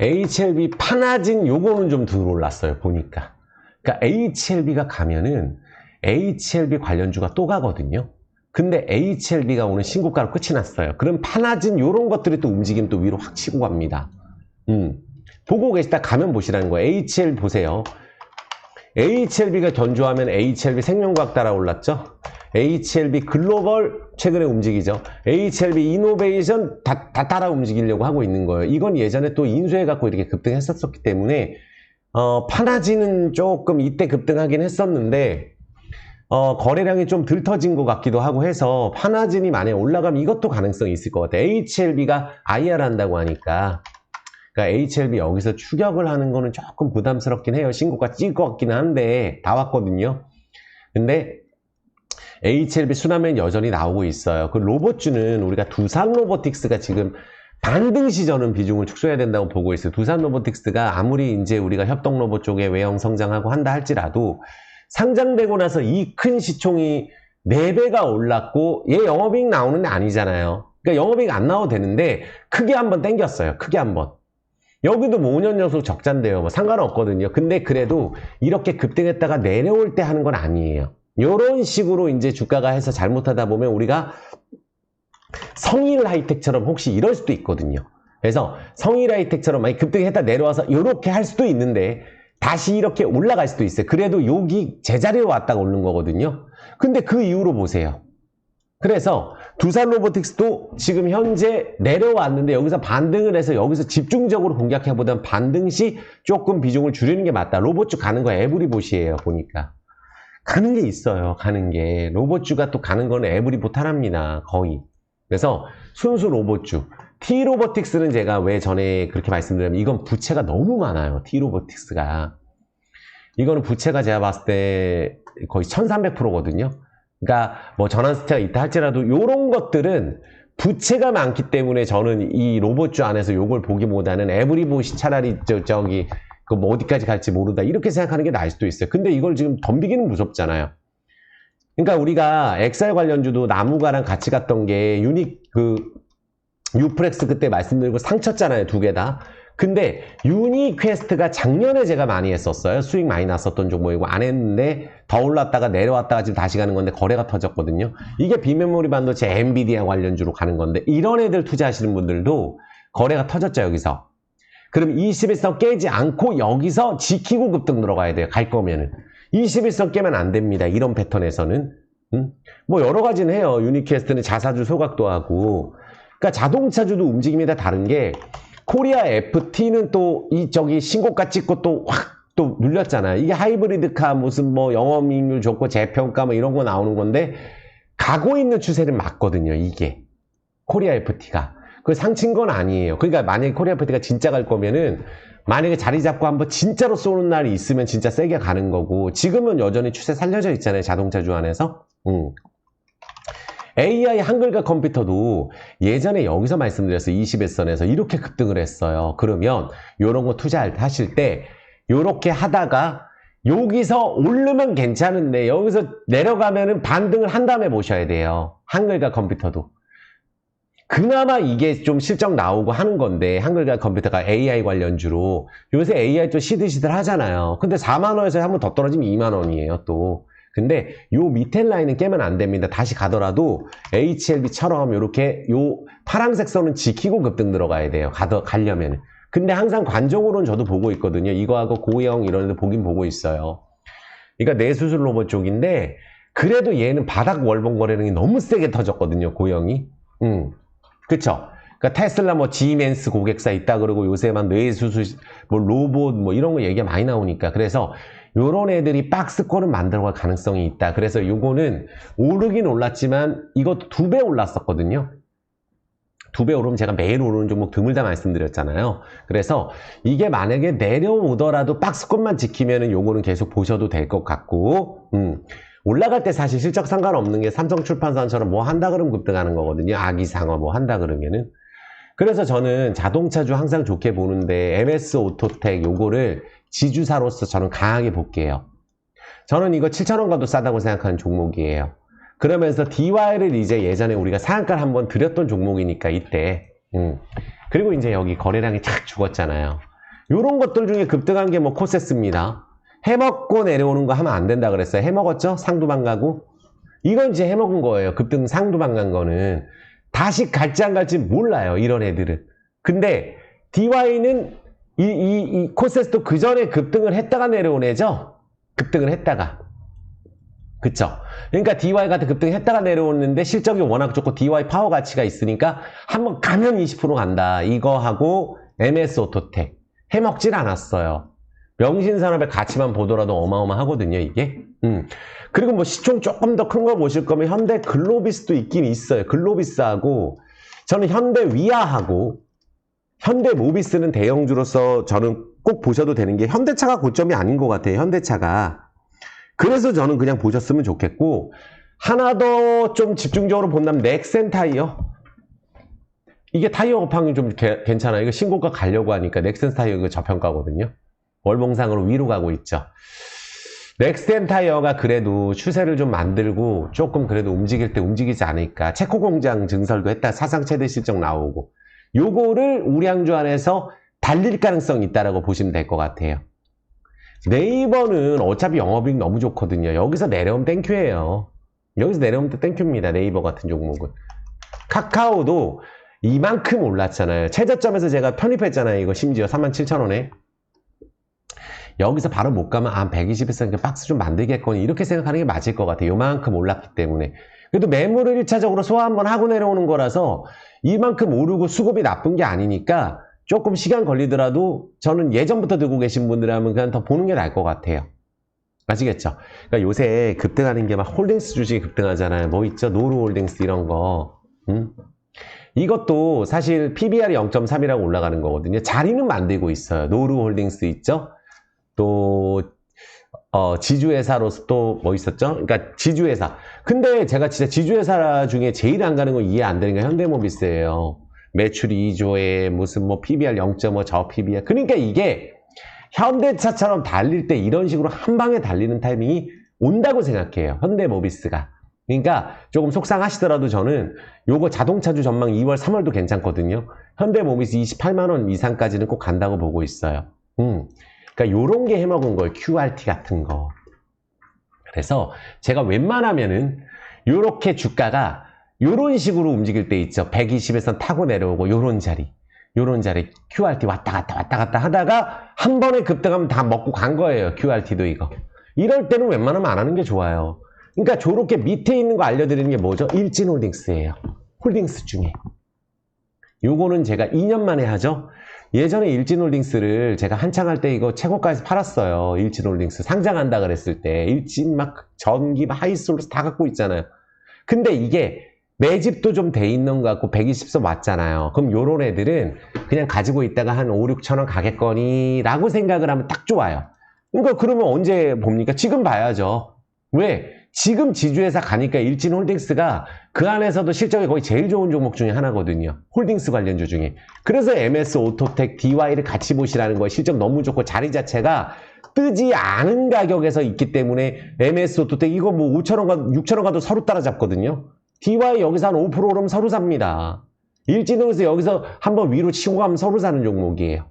HLB 파나진 요거는 좀 덜 올랐어요. 보니까. 그러니까 HLB가 가면은 HLB 관련주가 또 가거든요. 근데 HLB가 오늘 신고가로 끝이 났어요. 그럼 파나진 요런 것들이 또 움직이면 또 위로 확 치고 갑니다. 보고 계시다 가면 보시라는 거예요. HL 보세요. HLB가 견조하면 HLB 생명과학 따라 올랐죠. HLB 글로벌 최근에 움직이죠. HLB 이노베이션 다 따라 움직이려고 하고 있는 거예요. 이건 예전에 또 인수해갖고 이렇게 급등했었기 때문에 파나지는 조금 이때 급등하긴 했었는데 거래량이 좀 덜 터진 것 같기도 하고 해서 파나진이 만약에 올라가면 이것도 가능성이 있을 것 같아요. HLB가 IR 한다고 하니까 그러니까 HLB 여기서 추격을 하는 거는 조금 부담스럽긴 해요. 신고가 찍을 것 같기는 한데 다 왔거든요. 근데 HLB 순환면 여전히 나오고 있어요. 그 로봇주는 우리가 두산 로보틱스가 지금 반등시 저는 비중을 축소해야 된다고 보고 있어요. 두산 로보틱스가 아무리 이제 우리가 협동 로봇 쪽에 외형 성장하고 한다 할지라도 상장되고 나서 이 큰 시총이 4배가 올랐고 얘 영업이익 나오는 게 아니잖아요. 그러니까 영업이익 안 나와도 되는데 크게 한번 땡겼어요. 크게 한번. 여기도 뭐 5년 연속 적자인데요. 뭐 상관은 없거든요. 근데 그래도 이렇게 급등했다가 내려올 때 하는 건 아니에요. 요런 식으로 이제 주가가 해서 잘못하다 보면 우리가 성일 하이텍처럼 혹시 이럴 수도 있거든요. 그래서 성일 하이텍처럼 많이 급등했다 내려와서 이렇게 할 수도 있는데 다시 이렇게 올라갈 수도 있어요. 그래도 여기 제자리에 왔다가 오는 거거든요. 근데 그 이후로 보세요. 그래서 두산 로보틱스도 지금 현재 내려왔는데 여기서 반등을 해서 여기서 집중적으로 공략해보던 반등 시 조금 비중을 줄이는 게 맞다. 로봇주 가는 거 에브리봇이에요. 보니까. 가는 게 있어요. 가는 게. 로봇주가 또 가는 거는 에브리봇 하나입니다. 거의. 그래서 순수 로봇주. T로보틱스는 제가 왜 전에 그렇게 말씀드렸냐면 이건 부채가 너무 많아요. T로보틱스가. 이거는 부채가 제가 봤을 때 거의 1300%거든요. 그러니까 뭐 전환수채가 있다 할지라도 이런 것들은 부채가 많기 때문에 저는 이 로봇주 안에서 요걸 보기보다는 에브리봇이 차라리 저기 그 뭐 어디까지 갈지 모른다 이렇게 생각하는 게 나을 수도 있어요. 근데 이걸 지금 덤비기는 무섭잖아요. 그러니까 우리가 XR 관련주도 나무가랑 같이 갔던 게 유프렉스 그때 말씀드리고 상쳤잖아요. 2개 다. 근데 유니퀘스트가 작년에 제가 많이 했었어요. 수익 많이 났었던 종목이고 안 했는데 더 올랐다가 내려왔다가 지금 다시 가는 건데 거래가 터졌거든요. 이게 비메모리 반도체 엔비디아 관련주로 가는 건데 이런 애들 투자하시는 분들도 거래가 터졌죠. 여기서. 그럼 21선 깨지 않고 여기서 지키고 급등 들어가야 돼요. 갈 거면은. 21선 깨면 안 됩니다. 이런 패턴에서는. 뭐 여러 가지는 해요. 유니퀘스트는 자사주 소각도 하고. 그러니까 자동차주도 움직임이 다 다른 게 코리아 FT는 또 저기 신고가 찍고 또 확 또 눌렸잖아요. 이게 하이브리드카 무슨 뭐 영업이익률 좋고 재평가 뭐 이런 거 나오는 건데 가고 있는 추세는 맞거든요. 이게. 코리아 FT가. 그 상친 건 아니에요. 그러니까 만약에 코리아 FT가 진짜 갈 거면은 만약에 자리 잡고 한번 진짜로 쏘는 날이 있으면 진짜 세게 가는 거고, 지금은 여전히 추세 살려져 있잖아요, 자동차주 안에서. AI 한글과 컴퓨터도 예전에 여기서 말씀드렸어요. 21선에서 이렇게 급등을 했어요. 그러면 이런 거 투자하실 때 이렇게 하다가 여기서 오르면 괜찮은데 여기서 내려가면은 반등을 한 다음에 보셔야 돼요. 한글과 컴퓨터도. 그나마 이게 좀 실적 나오고 하는 건데, 한글과 컴퓨터가 AI 관련주로. 요새 AI 좀 시들시들 하잖아요. 근데 4만원에서 한번 더 떨어지면 2만원이에요, 또. 근데 요 밑에 라인은 깨면 안 됩니다. 다시 가더라도 HLB처럼 이렇게 요 파란색 선은 지키고 급등 들어가야 돼요. 가려면. 근데 항상 관종으로는 저도 보고 있거든요. 이거하고 고영 이런 데 보긴 보고 있어요. 그러니까 뇌수술 로봇 쪽인데, 그래도 얘는 바닥 월봉 거래량이 너무 세게 터졌거든요, 고영이. 그쵸? 그러니까 테슬라 뭐 지멘스 고객사 있다 그러고 요새만 뇌수술 뭐 로봇 뭐 이런 거 얘기가 많이 나오니까, 그래서 요런 애들이 박스권을 만들어갈 가능성이 있다. 그래서 요거는 오르긴 올랐지만 이것도 2배 올랐었거든요. 2배 오르면 제가 매일 오르는 종목 드물다 말씀드렸잖아요. 그래서 이게 만약에 내려오더라도 박스권만 지키면은 요거는 계속 보셔도 될 것 같고, 올라갈 때 사실 실적 상관없는 게 삼성출판사처럼 뭐 한다 그러면 급등하는 거거든요. 아기상어 뭐 한다 그러면은. 그래서 저는 자동차주 항상 좋게 보는데 MS 오토텍 요거를 지주사로서 저는 강하게 볼게요. 저는 이거 7,000원 가도 싸다고 생각하는 종목이에요. 그러면서 DY를 이제 예전에 우리가 상한가를 한번 드렸던 종목이니까 이때. 그리고 이제 여기 거래량이 착 죽었잖아요. 요런 것들 중에 급등한 게 뭐 코세스입니다. 해먹고 내려오는 거 하면 안 된다 그랬어요. 해먹었죠? 상두방 가고. 이건 이제 해먹은 거예요. 급등 상두방 간 거는. 다시 갈지 안 갈지 몰라요. 이런 애들은. 근데 DY는 이 코세스도 그 전에 급등을 했다가 내려온 애죠? 급등을 했다가. 그쵸? 그러니까 DY 같은 급등했다가 내려오는데 실적이 워낙 좋고 DY 파워 가치가 있으니까 한번 가면 20% 간다. 이거하고 MS 오토텍. 해먹질 않았어요. 명신산업의 가치만 보더라도 어마어마하거든요, 이게. 그리고 뭐 시총 조금 더 큰 거 보실 거면 현대 글로비스도 있긴 있어요. 글로비스하고, 저는 현대 위아하고, 현대 모비스는 대형주로서 저는 꼭 보셔도 되는 게 현대차가 고점이 아닌 것 같아요, 현대차가. 그래서 저는 그냥 보셨으면 좋겠고, 하나 더 좀 집중적으로 본다면 넥센 타이어. 이게 타이어 업황이 좀 괜찮아요. 이거 신고가 가려고 하니까 넥센 타이어 이거 저평가거든요. 월봉상으로 위로 가고 있죠. 넥센 타이어가 그래도 추세를 좀 만들고 조금 그래도 움직일 때 움직이지 않을까. 체코 공장 증설도 했다. 사상 최대 실적 나오고. 요거를 우량주 안에서 달릴 가능성이 있다라고 보시면 될 것 같아요. 네이버는 어차피 영업이익 너무 좋거든요. 여기서 내려오면 땡큐예요. 여기서 내려오면 땡큐입니다. 네이버 같은 종목은. 카카오도 이만큼 올랐잖아요. 최저점에서 제가 편입했잖아요. 이거 심지어 37,000원에. 여기서 바로 못 가면 120에서 박스 좀 만들겠거니 이렇게 생각하는 게 맞을 것 같아요. 요만큼 올랐기 때문에. 그래도 매물을 1차적으로 소화 한번 하고 내려오는 거라서 이만큼 오르고 수급이 나쁜 게 아니니까 조금 시간 걸리더라도 저는 예전부터 들고 계신 분들이라면 그냥 더 보는 게 나을 것 같아요. 아시겠죠? 그러니까 요새 급등하는 게 막 홀딩스 주식이 급등하잖아요. 뭐 있죠? 노루홀딩스 이런 거. 이것도 사실 PBR이 0.3이라고 올라가는 거거든요. 자리는 만들고 있어요. 노루홀딩스 있죠? 또 지주회사로서 또 뭐 있었죠? 그러니까 지주회사. 근데 제가 진짜 지주회사 중에 제일 안 가는 건 이해 안 되는 게 현대모비스예요. 매출이 2조에 무슨 뭐 PBR 0.5 저 PBR. 그러니까 이게 현대차처럼 달릴 때 이런 식으로 한 방에 달리는 타이밍이 온다고 생각해요. 현대모비스가. 그러니까 조금 속상하시더라도 저는 요거 자동차주 전망 2월, 3월도 괜찮거든요. 현대모비스 28만원 이상까지는 꼭 간다고 보고 있어요. 그러니까 요런 게 해먹은 거예요. QRT 같은 거. 그래서 제가 웬만하면은 요렇게 주가가 요런 식으로 움직일 때 있죠. 120에서 타고 내려오고 요런 자리 QRT 왔다 갔다 하다가 한 번에 급등하면 다 먹고 간 거예요. QRT도 이거. 이럴 때는 웬만하면 안 하는 게 좋아요. 그러니까 저렇게 밑에 있는 거 알려드리는 게 뭐죠? 일진홀딩스예요. 홀딩스 중에. 요거는 제가 2년 만에 하죠. 예전에 일진홀딩스를 제가 한창 할 때 이거 최고가에서 팔았어요. 일진홀딩스 상장한다 그랬을 때 일진 막 전기 하이솔로스 다 갖고 있잖아요. 근데 이게 매집도 좀 돼 있는 것 같고 120선 왔잖아요. 그럼 요런 애들은 그냥 가지고 있다가 한 5, 6천 원 가겠거니 라고 생각을 하면 딱 좋아요. 그러니까 그러면 언제 봅니까? 지금 봐야죠. 왜? 지금 지주회사 가니까 일진홀딩스가 그 안에서도 실적이 거의 제일 좋은 종목 중에 하나거든요. 홀딩스 관련주 중에. 그래서 MS 오토텍, DY를 같이 보시라는 거예요. 실적 너무 좋고 자리 자체가 뜨지 않은 가격에서 있기 때문에 MS 오토텍 이거 뭐 5,000원 가도 6,000원 가도 서로 따라잡거든요. DY 여기서 한 5% 오르면 서로 삽니다. 일진홀딩스 여기서 한번 위로 치고 가면 서로 사는 종목이에요.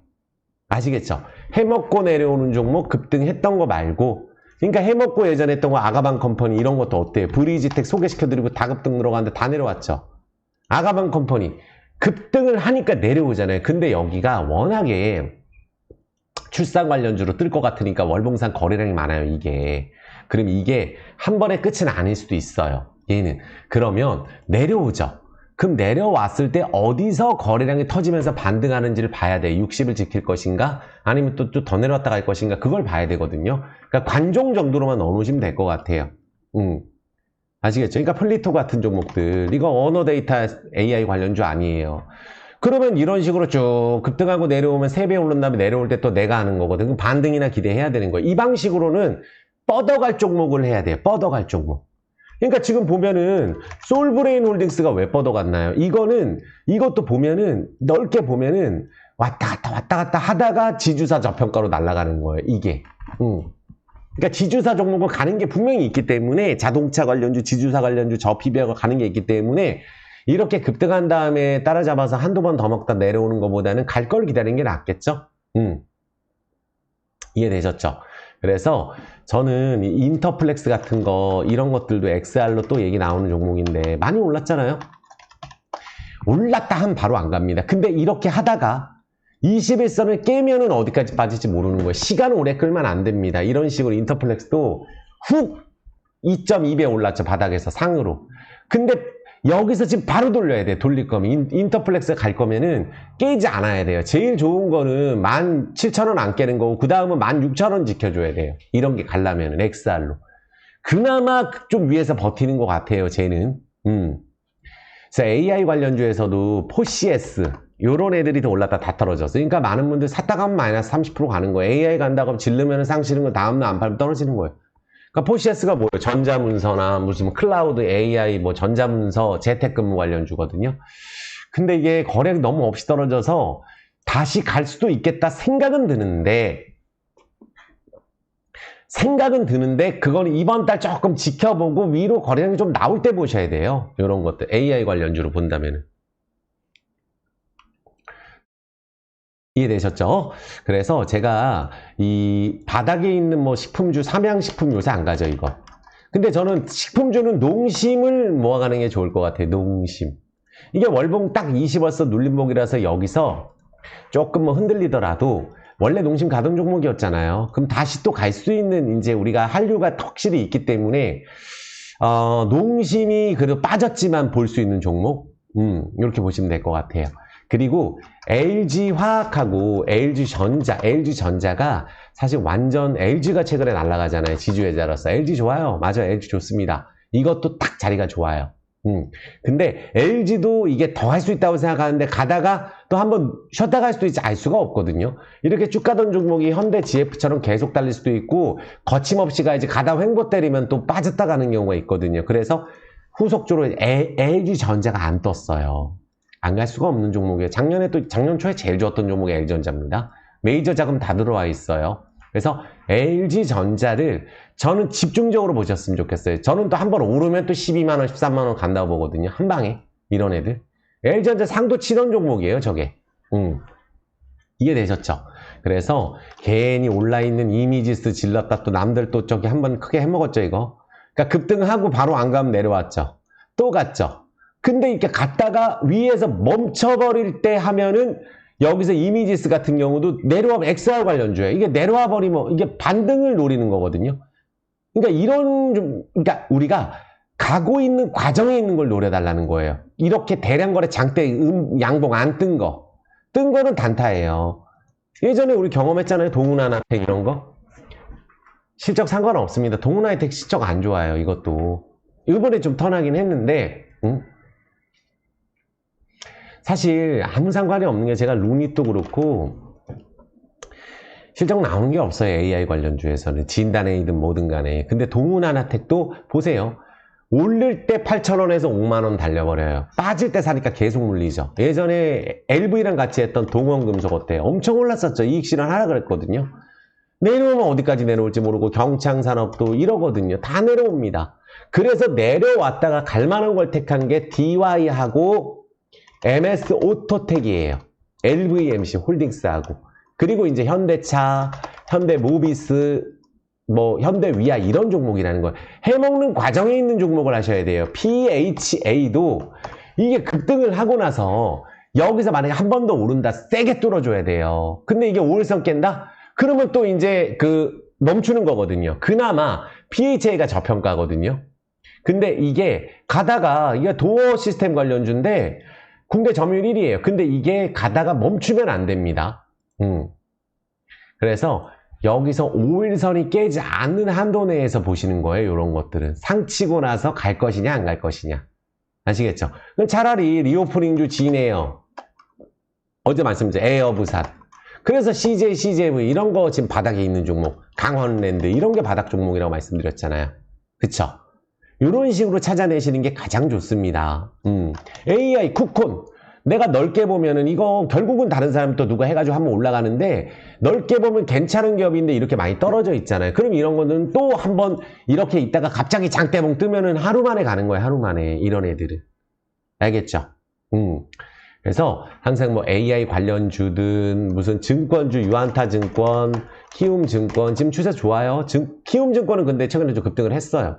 아시겠죠? 해먹고 내려오는 종목 급등했던 거 말고 그러니까 해먹고 예전에 했던 거 아가방 컴퍼니 이런 것도 어때요? 브리지텍 소개시켜드리고 다 급등 들어가는데 다 내려왔죠. 아가방 컴퍼니 급등을 하니까 내려오잖아요. 근데 여기가 워낙에 출산 관련주로 뜰 것 같으니까 월봉산 거래량이 많아요. 이게. 그럼 이게 한 번의 끝은 아닐 수도 있어요. 얘는. 그러면 내려오죠. 그럼 내려왔을 때 어디서 거래량이 터지면서 반등하는지를 봐야 돼. 60을 지킬 것인가? 아니면 또 더 내려왔다 갈 것인가? 그걸 봐야 되거든요. 그러니까 관종 정도로만 넣어놓으시면 될 것 같아요. 아시겠죠? 그러니까 플리토 같은 종목들. 이거 언어 데이터 AI 관련주 아니에요. 그러면 이런 식으로 쭉 급등하고 내려오면 3배 오른 다음에 내려올 때 또 내가 하는 거거든. 그럼 반등이나 기대해야 되는 거예요. 이 방식으로는 뻗어갈 종목을 해야 돼요. 뻗어갈 종목. 그러니까 지금 보면은 솔브레인 홀딩스가 왜 뻗어갔나요? 이것도 보면은 넓게 보면은 왔다 갔다 하다가 지주사 저평가로 날아가는 거예요. 이게. 그러니까 지주사 종목은 가는 게 분명히 있기 때문에 자동차 관련주, 지주사 관련주, 저PBR가 가는 게 있기 때문에 이렇게 급등한 다음에 따라잡아서 한두 번 더 먹다 내려오는 것보다는 갈 걸 기다리는 게 낫겠죠? 이해되셨죠? 그래서 저는 인터플렉스 같은 거 이런 것들도 XR로 또 얘기 나오는 종목인데 많이 올랐잖아요. 올랐다 하면 바로 안 갑니다. 근데 이렇게 하다가 21선을 깨면은 어디까지 빠질지 모르는 거예요. 시간 오래 끌면 안 됩니다. 이런 식으로 인터플렉스도 훅 2.2배 올랐죠. 바닥에서 상으로. 근데 여기서 지금 바로 돌려야 돼. 돌릴 거면. 인터플렉스 갈 거면은 깨지 않아야 돼요. 제일 좋은 거는 17,000원 안 깨는 거고 그 다음은 16,000원 지켜줘야 돼요. 이런 게 가려면은 XR로. 그나마 좀 위에서 버티는 것 같아요. 쟤는. 그래서 AI 관련주에서도 포시S 요런 애들이 더 올랐다 다 떨어졌어. 그러니까 많은 분들 샀다 가면 마이너스 30% 가는 거예요. AI 간다고 하면 질르면 상실은 거 다음날 안 팔면 떨어지는 거예요. 그러니까 포시스가 뭐예요? 전자문서나 무슨 클라우드 AI 뭐 전자문서 재택근무 관련주거든요. 근데 이게 거래가 너무 없이 떨어져서 다시 갈 수도 있겠다 생각은 드는데 그거는 이번 달 조금 지켜보고 위로 거래량이 좀 나올 때 보셔야 돼요. 이런 것들 AI 관련주로 본다면은. 이해되셨죠? 그래서 제가 이 바닥에 있는 뭐 식품주, 삼양식품 요새 안 가죠, 이거. 근데 저는 식품주는 농심을 모아가는 게 좋을 것 같아요, 농심. 이게 월봉 딱 20월서 눌림목이라서 여기서 조금 뭐 흔들리더라도 원래 농심 가던 종목이었잖아요. 그럼 다시 또 갈 수 있는 이제 우리가 한류가 확실히 있기 때문에, 농심이 그래도 빠졌지만 볼 수 있는 종목? 이렇게 보시면 될 것 같아요. 그리고 LG화학하고 LG전자가 사실 완전 LG가 최근에 날아가잖아요. 지주회사로서. LG 좋아요. 맞아요. LG 좋습니다. 이것도 딱 자리가 좋아요. 근데 LG도 이게 더 할 수 있다고 생각하는데 가다가 또 한번 쉬었다 갈 수도 있지 알 수가 없거든요. 이렇게 쭉 가던 종목이 현대 GF처럼 계속 달릴 수도 있고 거침없이 가야지 가다 횡보 때리면 또 빠졌다 가는 경우가 있거든요. 그래서 후속적으로 LG전자가 안 떴어요. 안 갈 수가 없는 종목이에요. 작년 초에 제일 좋았던 종목이 LG전자입니다. 메이저 자금 다 들어와 있어요. 그래서 LG전자를 저는 집중적으로 보셨으면 좋겠어요. 저는 또 한 번 오르면 또 12만원, 13만원 간다고 보거든요. 한 방에. 이런 애들. LG전자 상도 치던 종목이에요, 저게. 이해되셨죠? 그래서 괜히 올라있는 이미지스 질렀다 또 남들 또 저기 한번 크게 해먹었죠, 이거. 그러니까 급등하고 바로 안 가면 내려왔죠. 또 갔죠. 근데 이렇게 갔다가 위에서 멈춰버릴 때 하면은 여기서 이미지스 같은 경우도 내려와 XR 관련주예요. 이게 내려와 버리면 이게 반등을 노리는 거거든요. 그러니까 그러니까 우리가 가고 있는 과정에 있는 걸 노려달라는 거예요. 이렇게 대량 거래 장대 양봉 안 뜬 거는 단타예요. 예전에 우리 경험했잖아요. 동훈하나텍 이런 거. 실적 상관없습니다. 동훈하나텍 실적 안 좋아요. 이것도. 이번에 좀 턴하긴 했는데 사실 아무 상관이 없는 게 제가 루닛도 그렇고 실적 나오는 게 없어요. AI 관련주에서는. 진단에이든 뭐든 간에. 근데 동훈하나텍도 보세요. 오를 때 8,000원에서 5만원 달려버려요. 빠질 때 사니까 계속 물리죠. 예전에 LV랑 같이 했던 동원금속 어때요? 엄청 올랐었죠. 이익 실현하라 그랬거든요. 내려오면 어디까지 내려올지 모르고 경창산업도 이러거든요. 다 내려옵니다. 그래서 내려왔다가 갈 만한 걸 택한 게 DY하고 MS 오토텍이에요. LVMC 홀딩스하고. 그리고 이제 현대차, 현대모비스, 뭐 현대위아 이런 종목이라는 거예요. 해먹는 과정에 있는 종목을 하셔야 돼요. PHA도 이게 급등을 하고 나서 여기서 만약에 한 번 더 오른다 세게 뚫어줘야 돼요. 근데 이게 5일선 깬다? 그러면 또 이제 멈추는 거거든요. 그나마 PHA가 저평가거든요. 근데 이게 가다가 이게 도어 시스템 관련주인데 국내 점유율 1위예요. 근데 이게 가다가 멈추면 안 됩니다. 그래서 여기서 5일선이 깨지 않는 한도 내에서 보시는 거예요. 이런 것들은. 상치고 나서 갈 것이냐 안 갈 것이냐. 아시겠죠? 그럼 차라리 리오프닝주 진에어. 어제 말씀드린 에어부산. 그래서 CJ, CJV 이런 거 지금 바닥에 있는 종목. 강원랜드 이런 게 바닥 종목이라고 말씀드렸잖아요. 그쵸? 이런 식으로 찾아내시는 게 가장 좋습니다. AI, 쿠콘. 내가 넓게 보면은 이거 결국은 다른 사람 또 누가 해가지고 한번 올라가는데 넓게 보면 괜찮은 기업인데 이렇게 많이 떨어져 있잖아요. 그럼 이런 거는 또 한번 이렇게 있다가 갑자기 장대봉 뜨면은 하루 만에 가는 거예요. 하루 만에 이런 애들은. 알겠죠? 그래서 항상 뭐 AI 관련주든 무슨 증권주 유안타증권, 키움증권 지금 추세 좋아요. 키움증권은 근데 최근에 좀 급등을 했어요.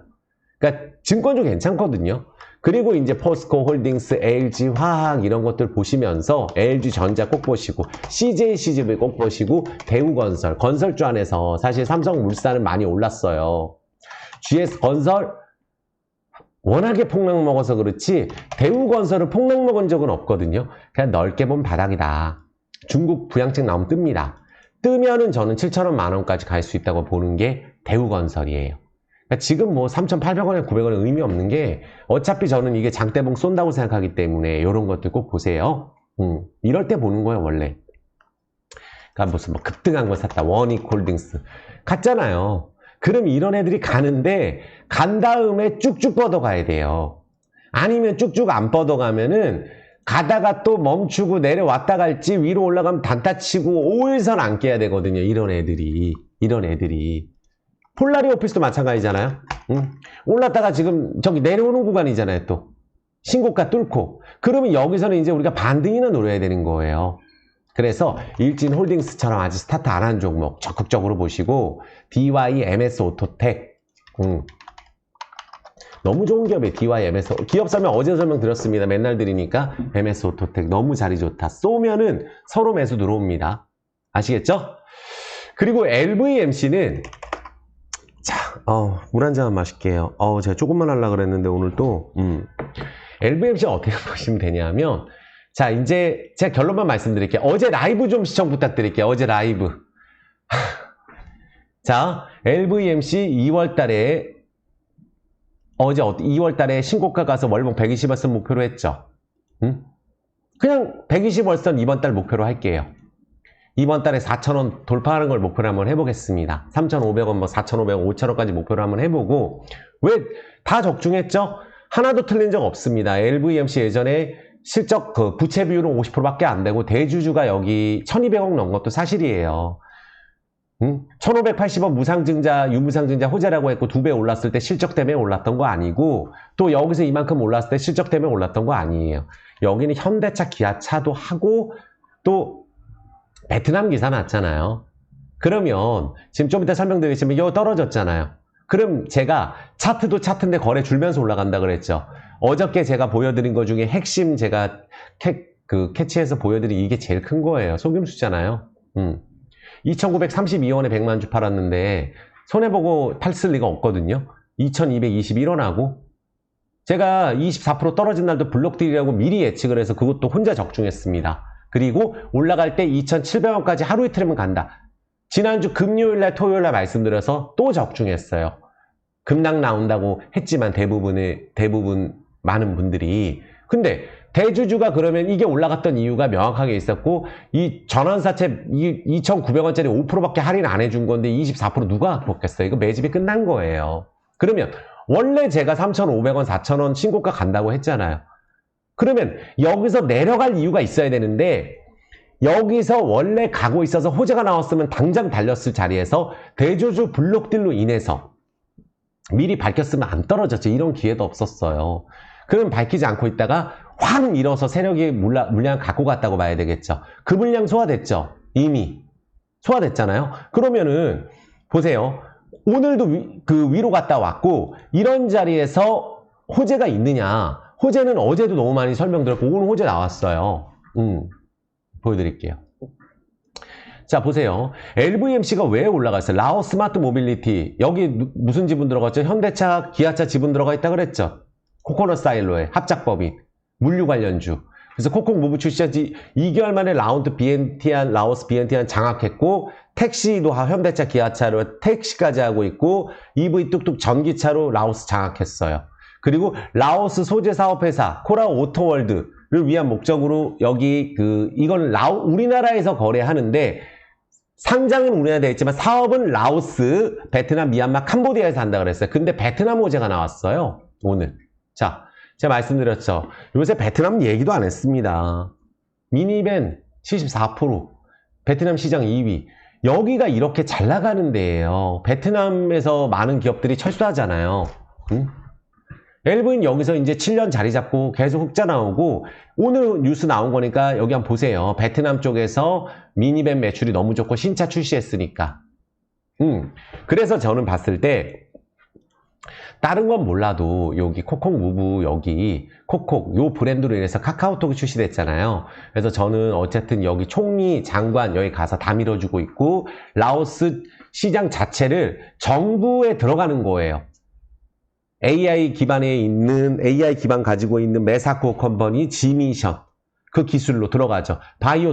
그러니까 증권주 괜찮거든요. 그리고 이제 포스코 홀딩스, LG 화학 이런 것들 보시면서 LG 전자 꼭 보시고 CJ, CGV 꼭 보시고 대우건설, 건설주 안에서 사실 삼성물산은 많이 올랐어요. GS건설 워낙에 폭락 먹어서 그렇지 대우건설은 폭락 먹은 적은 없거든요. 그냥 넓게 보면 바닥이다. 중국 부양책 나오면 뜹니다. 뜨면은 저는 7,000원, 만원까지 갈 수 있다고 보는 게 대우건설이에요. 그러니까 지금 뭐 3,800원에 900원에 의미 없는 게 어차피 저는 이게 장대봉 쏜다고 생각하기 때문에 이런 것들 꼭 보세요. 이럴 때 보는 거예요 원래. 그러니까 무슨 뭐 급등한 거 샀다 원익홀딩스 갔잖아요. 그럼 이런 애들이 가는데 간 다음에 쭉쭉 뻗어가야 돼요. 아니면 쭉쭉 안 뻗어가면은 가다가 또 멈추고 내려왔다 갈지 위로 올라가면 단타치고 5일선 안 깨야 되거든요. 이런 애들이. 폴라리 오피스도 마찬가지잖아요. 올랐다가 지금 저기 내려오는 구간이잖아요. 또 신고가 뚫고 그러면 여기서는 이제 우리가 반등이나 노려야 되는 거예요. 그래서 일진홀딩스처럼 아직 스타트 안 한 종목 적극적으로 보시고 DY, MS 오토텍 너무 좋은 기업이에요. DY, MS 기업 설명 어제 설명드렸습니다. 맨날 드리니까 MS 오토텍 너무 자리 좋다. 쏘면은 서로 매수 들어옵니다. 아시겠죠? 그리고 LVMC는 자, 물 한 잔 마실게요. 제가 조금만 하려고 그랬는데 오늘 또 LVMC 어떻게 보시면 되냐면 자, 이제 제가 결론만 말씀드릴게요. 어제 라이브 좀 시청 부탁드릴게요. 어제 라이브. 자, LVMC 2월달에 어제 2월달에 신고가 가서 월봉 120월선 목표로 했죠. 그냥 120월선 이번 달 목표로 할게요. 이번 달에 4,000원 돌파하는 걸 목표로 한번 해보겠습니다. 3,500원, 뭐 4,500원, 5,000원까지 목표로 한번 해보고 왜 다 적중했죠? 하나도 틀린 적 없습니다. LVMC 예전에 실적 부채 비율은 50%밖에 안 되고 대주주가 여기 1,200억 넘은 것도 사실이에요. 1,580원 무상증자, 유무상증자 호재라고 했고 2배 올랐을 때 실적 때문에 올랐던 거 아니고 또 여기서 이만큼 올랐을 때 실적 때문에 올랐던 거 아니에요. 여기는 현대차, 기아차도 하고 또 베트남 기사 났잖아요. 그러면 지금 좀 이따 설명드리겠지만 이거 떨어졌잖아요. 그럼 제가 차트도 차트인데 거래 줄면서 올라간다 그랬죠. 어저께 제가 보여드린 것 중에 핵심 제가 캐치해서 보여드린 이게 제일 큰 거예요. 속임수잖아요. 2,932원에 100만 주 팔았는데 손해보고 팔쓸 리가 없거든요. 2,221원하고 제가 24% 떨어진 날도 블록딜이라고 미리 예측을 해서 그것도 혼자 적중했습니다. 그리고 올라갈 때 2,700원까지 하루 이틀이면 간다. 지난주 금요일날 토요일날 말씀드려서 또 적중했어요. 급락 나온다고 했지만 대부분 많은 분들이 근데 대주주가 그러면 이게 올라갔던 이유가 명확하게 있었고, 이 전환사채 2,900원짜리 5%밖에 할인 안 해준 건데 24% 누가 먹겠어요? 이거 매집이 끝난 거예요. 그러면 원래 제가 3,500원, 4,000원 신고가 간다고 했잖아요. 그러면 여기서 내려갈 이유가 있어야 되는데, 여기서 원래 가고 있어서 호재가 나왔으면 당장 달렸을 자리에서 대주주 블록딜로 인해서 미리 밝혔으면 안 떨어졌죠. 이런 기회도 없었어요. 그럼 밝히지 않고 있다가 확 밀어서 세력이 물량 갖고 갔다고 봐야 되겠죠. 그 물량 소화됐죠. 이미 소화됐잖아요. 그러면은 보세요. 오늘도 그 위로 갔다 왔고, 이런 자리에서 호재가 있느냐? 호재는 어제도 너무 많이 설명드렸고 오늘 호재 나왔어요. 보여드릴게요. 자, 보세요. LVMC가 왜 올라갔어요? 라오 스마트 모빌리티. 여기 무슨 지분 들어갔죠? 현대차, 기아차 지분 들어가 있다 그랬죠? 코코넛 사일로의 합작법인, 물류 관련주. 그래서 코콕 무브 출시한 지 2개월 만에 라오스 비엔티안 장악했고, 택시도 현대차, 기아차로 택시까지 하고 있고, EV 뚝뚝 전기차로 라오스 장악했어요. 그리고 라오스 소재 사업회사 코라 오토월드를 위한 목적으로 여기 이건 우리나라에서 거래하는데, 상장은 우리나라에 되어 있지만 사업은 라오스, 베트남, 미얀마, 캄보디아에서 한다 그랬어요. 근데 베트남 호재가 나왔어요. 오늘. 자, 제가 말씀드렸죠. 요새 베트남 얘기도 안 했습니다. 미니밴 74%, 베트남 시장 2위. 여기가 이렇게 잘 나가는 데예요. 베트남에서 많은 기업들이 철수하잖아요. LV는 여기서 이제 7년 자리 잡고 계속 흑자 나오고, 오늘 뉴스 나온 거니까 여기 한번 보세요. 베트남 쪽에서 미니밴 매출이 너무 좋고 신차 출시했으니까. 그래서 저는 봤을 때 다른 건 몰라도 여기 코콕 무브, 여기 코콕 요 브랜드로 인해서 카카오톡이 출시됐잖아요. 그래서 저는 어쨌든 여기 총리, 장관 여기 가서 다 밀어주고 있고, 라오스 시장 자체를 정부에 들어가는 거예요. AI 기반 가지고 있는 메사코 컴퍼니 지미션, 그 기술로 들어가죠.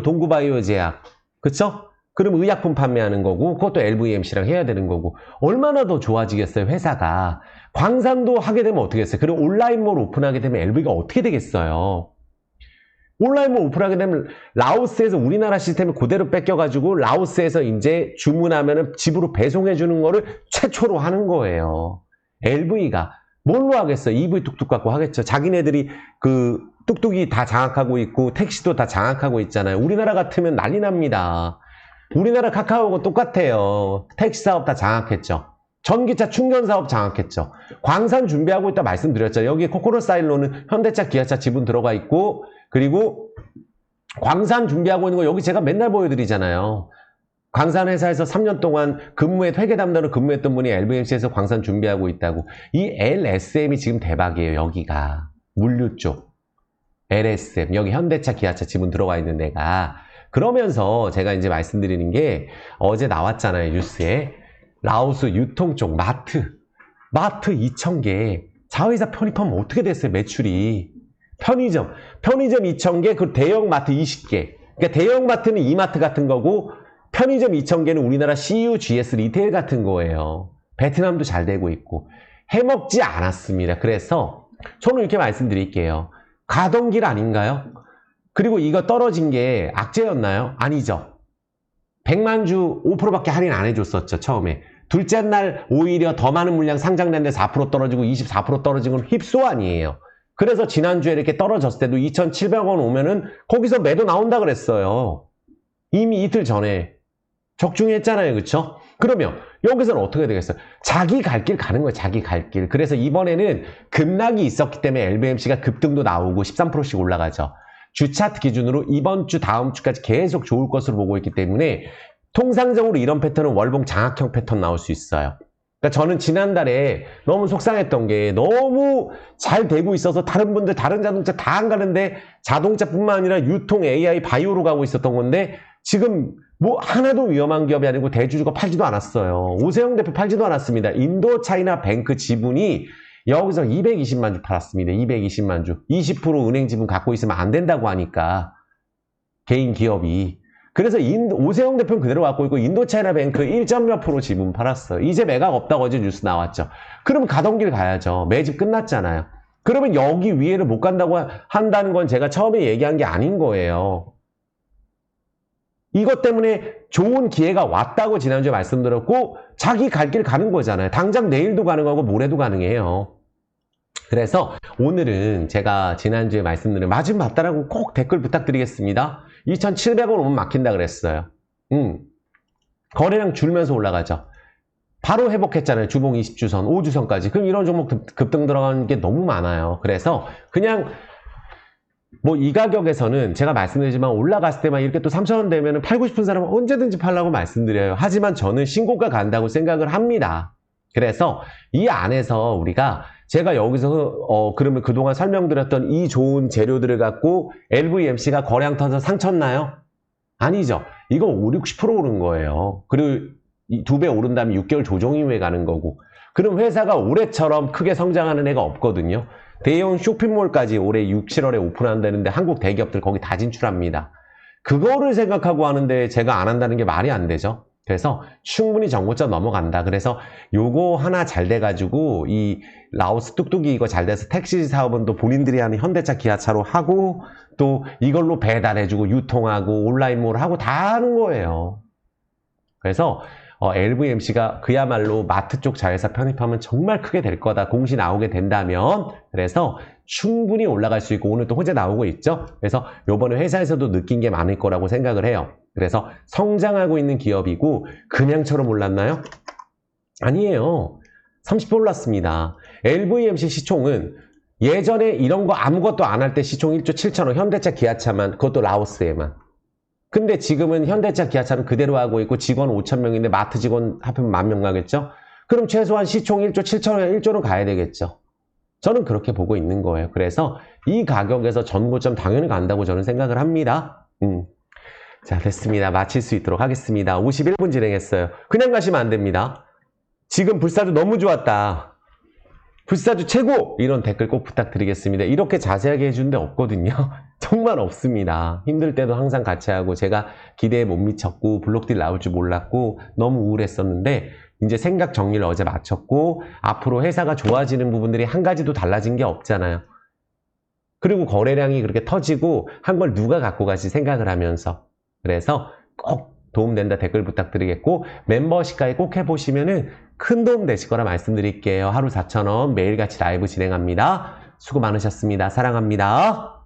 동구 바이오 제약, 그쵸? 그럼 의약품 판매하는 거고, 그것도 LVMC랑 해야 되는 거고, 얼마나 더 좋아지겠어요, 회사가. 광산도 하게 되면 어떻게 됐어요? 그리고 온라인몰 오픈하게 되면 LV가 어떻게 되겠어요? 온라인몰 오픈하게 되면 라오스에서 우리나라 시스템을 그대로 뺏겨가지고 라오스에서 이제 주문하면은 집으로 배송해 주는 거를 최초로 하는 거예요. LV가 뭘로 하겠어요? EV 뚝뚝 갖고 하겠죠. 자기네들이 뚝뚝이 다 장악하고 있고 택시도 다 장악하고 있잖아요. 우리나라 같으면 난리 납니다. 우리나라 카카오하고 똑같아요. 택시 사업 다 장악했죠. 전기차 충전 사업 장악했죠. 광산 준비하고 있다 말씀드렸죠. 여기 코코넛 사일로는 현대차, 기아차 지분 들어가 있고, 그리고 광산 준비하고 있는 거 여기 제가 맨날 보여드리잖아요. 광산 회사에서 3년 동안 회계 담당으로 근무했던 분이 LVMC에서 광산 준비하고 있다고. 이 LSM이 지금 대박이에요. 여기가 물류 쪽 LSM, 여기 현대차, 기아차 지분 들어가 있는 데가. 그러면서 제가 이제 말씀드리는 게 어제 나왔잖아요. 뉴스에. 라오스 유통 쪽 마트 2,000개 자회사 편입하면 어떻게 됐어요? 매출이. 편의점 2,000개, 그 대형 마트 20개. 그러니까 대형 마트는 이마트 같은 거고, 편의점 2,000개는 우리나라 CUGS 리테일 같은 거예요. 베트남도 잘 되고 있고. 해먹지 않았습니다. 그래서 저는 이렇게 말씀드릴게요. 가던 길 아닌가요? 그리고 이거 떨어진 게 악재였나요? 아니죠. 100만 주 5%밖에 할인 안 해줬었죠, 처음에. 둘째 날 오히려 더 많은 물량 상장됐는데 4% 떨어지고 24% 떨어진 건 휩소 아니에요. 그래서 지난주에 이렇게 떨어졌을 때도 2,700원 오면은 거기서 매도 나온다 그랬어요. 이미 이틀 전에 적중했잖아요. 그쵸? 그러면 여기서는 어떻게 되겠어요? 자기 갈 길 가는 거예요. 자기 갈 길. 그래서 이번에는 급락이 있었기 때문에 LVMC가 급등도 나오고 13%씩 올라가죠. 주 차트 기준으로 이번 주 다음 주까지 계속 좋을 것으로 보고 있기 때문에 통상적으로 이런 패턴은 월봉 장악형 패턴 나올 수 있어요. 그러니까 저는 지난달에 너무 속상했던 게 너무 잘 되고 있어서 다른 분들 다른 자동차 다 안 가는데 자동차뿐만 아니라 유통, AI, 바이오로 가고 있었던 건데 지금 뭐 하나도 위험한 기업이 아니고 대주주가 팔지도 않았어요. 오세영 대표 팔지도 않았습니다. 인도 차이나 뱅크 지분이 여기서 220만 주 팔았습니다. 220만 주. 20% 은행 지분 갖고 있으면 안 된다고 하니까 개인 기업이. 그래서 오세영 대표는 그대로 갖고 있고 인도차이나 뱅크 1몇 % 지분 팔았어요. 이제 매각 없다고 어제 뉴스 나왔죠. 그럼 가던 길 가야죠. 매집 끝났잖아요. 그러면 여기 위에를 못 간다고 한다는 건 제가 처음에 얘기한 게 아닌 거예요. 이것 때문에 좋은 기회가 왔다고 지난주에 말씀드렸고 자기 갈 길 가는 거잖아요. 당장 내일도 가능하고 모레도 가능해요. 그래서 오늘은 제가 지난주에 말씀드린 맞으면 맞다라고 꼭 댓글 부탁드리겠습니다. 2,700원 오면 막힌다 그랬어요. 거래량 줄면서 올라가죠. 바로 회복했잖아요. 주봉 20주선, 5주선까지. 그럼 이런 종목 급등 들어가는 게 너무 많아요. 그래서 그냥 뭐 이 가격에서는 제가 말씀드리지만 올라갔을 때만 이렇게 또 3,000원 되면 팔고 싶은 사람은 언제든지 팔라고 말씀드려요. 하지만 저는 신고가 간다고 생각을 합니다. 그래서 이 안에서 우리가 제가 여기서 그러면 그동안 설명드렸던 이 좋은 재료들을 갖고 LVMC가 거래량 터서 상 쳤나요? 아니죠. 이거 5, 60% 오른 거예요. 그리고 2배 오른 다음에 6개월 조정 이후에 가는 거고. 그럼 회사가 올해처럼 크게 성장하는 애가 없거든요. 대형 쇼핑몰까지 올해 6, 7월에 오픈한다는데 한국 대기업들 거기 다 진출합니다. 그거를 생각하고 하는데 제가 안 한다는 게 말이 안 되죠. 그래서 충분히 정고점 넘어간다. 그래서 요거 하나 잘 돼가지고 이 라오스 뚝뚝이 이거 잘 돼서 택시 사업은 또 본인들이 하는 현대차 기아차로 하고 또 이걸로 배달해주고 유통하고 온라인몰 하고 다 하는 거예요. 그래서 LVMC가 그야말로 마트 쪽 자회사 편입하면 정말 크게 될 거다. 공시 나오게 된다면. 그래서 충분히 올라갈 수 있고 오늘 또 호재 나오고 있죠. 그래서 요번에 회사에서도 느낀 게 많을 거라고 생각을 해요. 그래서 성장하고 있는 기업이고 그냥처럼 올랐나요? 아니에요. 30% 올랐습니다. LVMC 시총은 예전에 이런 거 아무것도 안 할 때 시총 1조 7천억 현대차 기아차만 그것도 라오스에만. 근데 지금은 현대차 기아차는 그대로 하고 있고 직원 5,000명인데 마트 직원 합하면 10,000명 가겠죠? 그럼 최소한 시총 1조 7천억 1조는 가야 되겠죠. 저는 그렇게 보고 있는 거예요. 그래서 이 가격에서 전고점 당연히 간다고 저는 생각을 합니다. 자, 됐습니다. 마칠 수 있도록 하겠습니다. 51분 진행했어요. 그냥 가시면 안 됩니다. 지금 불사조 너무 좋았다. 불사조 최고! 이런 댓글 꼭 부탁드리겠습니다. 이렇게 자세하게 해준 데 없거든요. 정말 없습니다. 힘들 때도 항상 같이 하고 제가 기대에 못 미쳤고 블록딜 나올 줄 몰랐고 너무 우울했었는데 이제 생각 정리를 어제 마쳤고 앞으로 회사가 좋아지는 부분들이 한 가지도 달라진 게 없잖아요. 그리고 거래량이 그렇게 터지고 한 걸 누가 갖고 가지 생각을 하면서 그래서 꼭 도움된다 댓글 부탁드리겠고 멤버십까지 꼭 해보시면은 큰 도움 되실 거라 말씀드릴게요. 하루 4,000원 매일같이 라이브 진행합니다. 수고 많으셨습니다. 사랑합니다.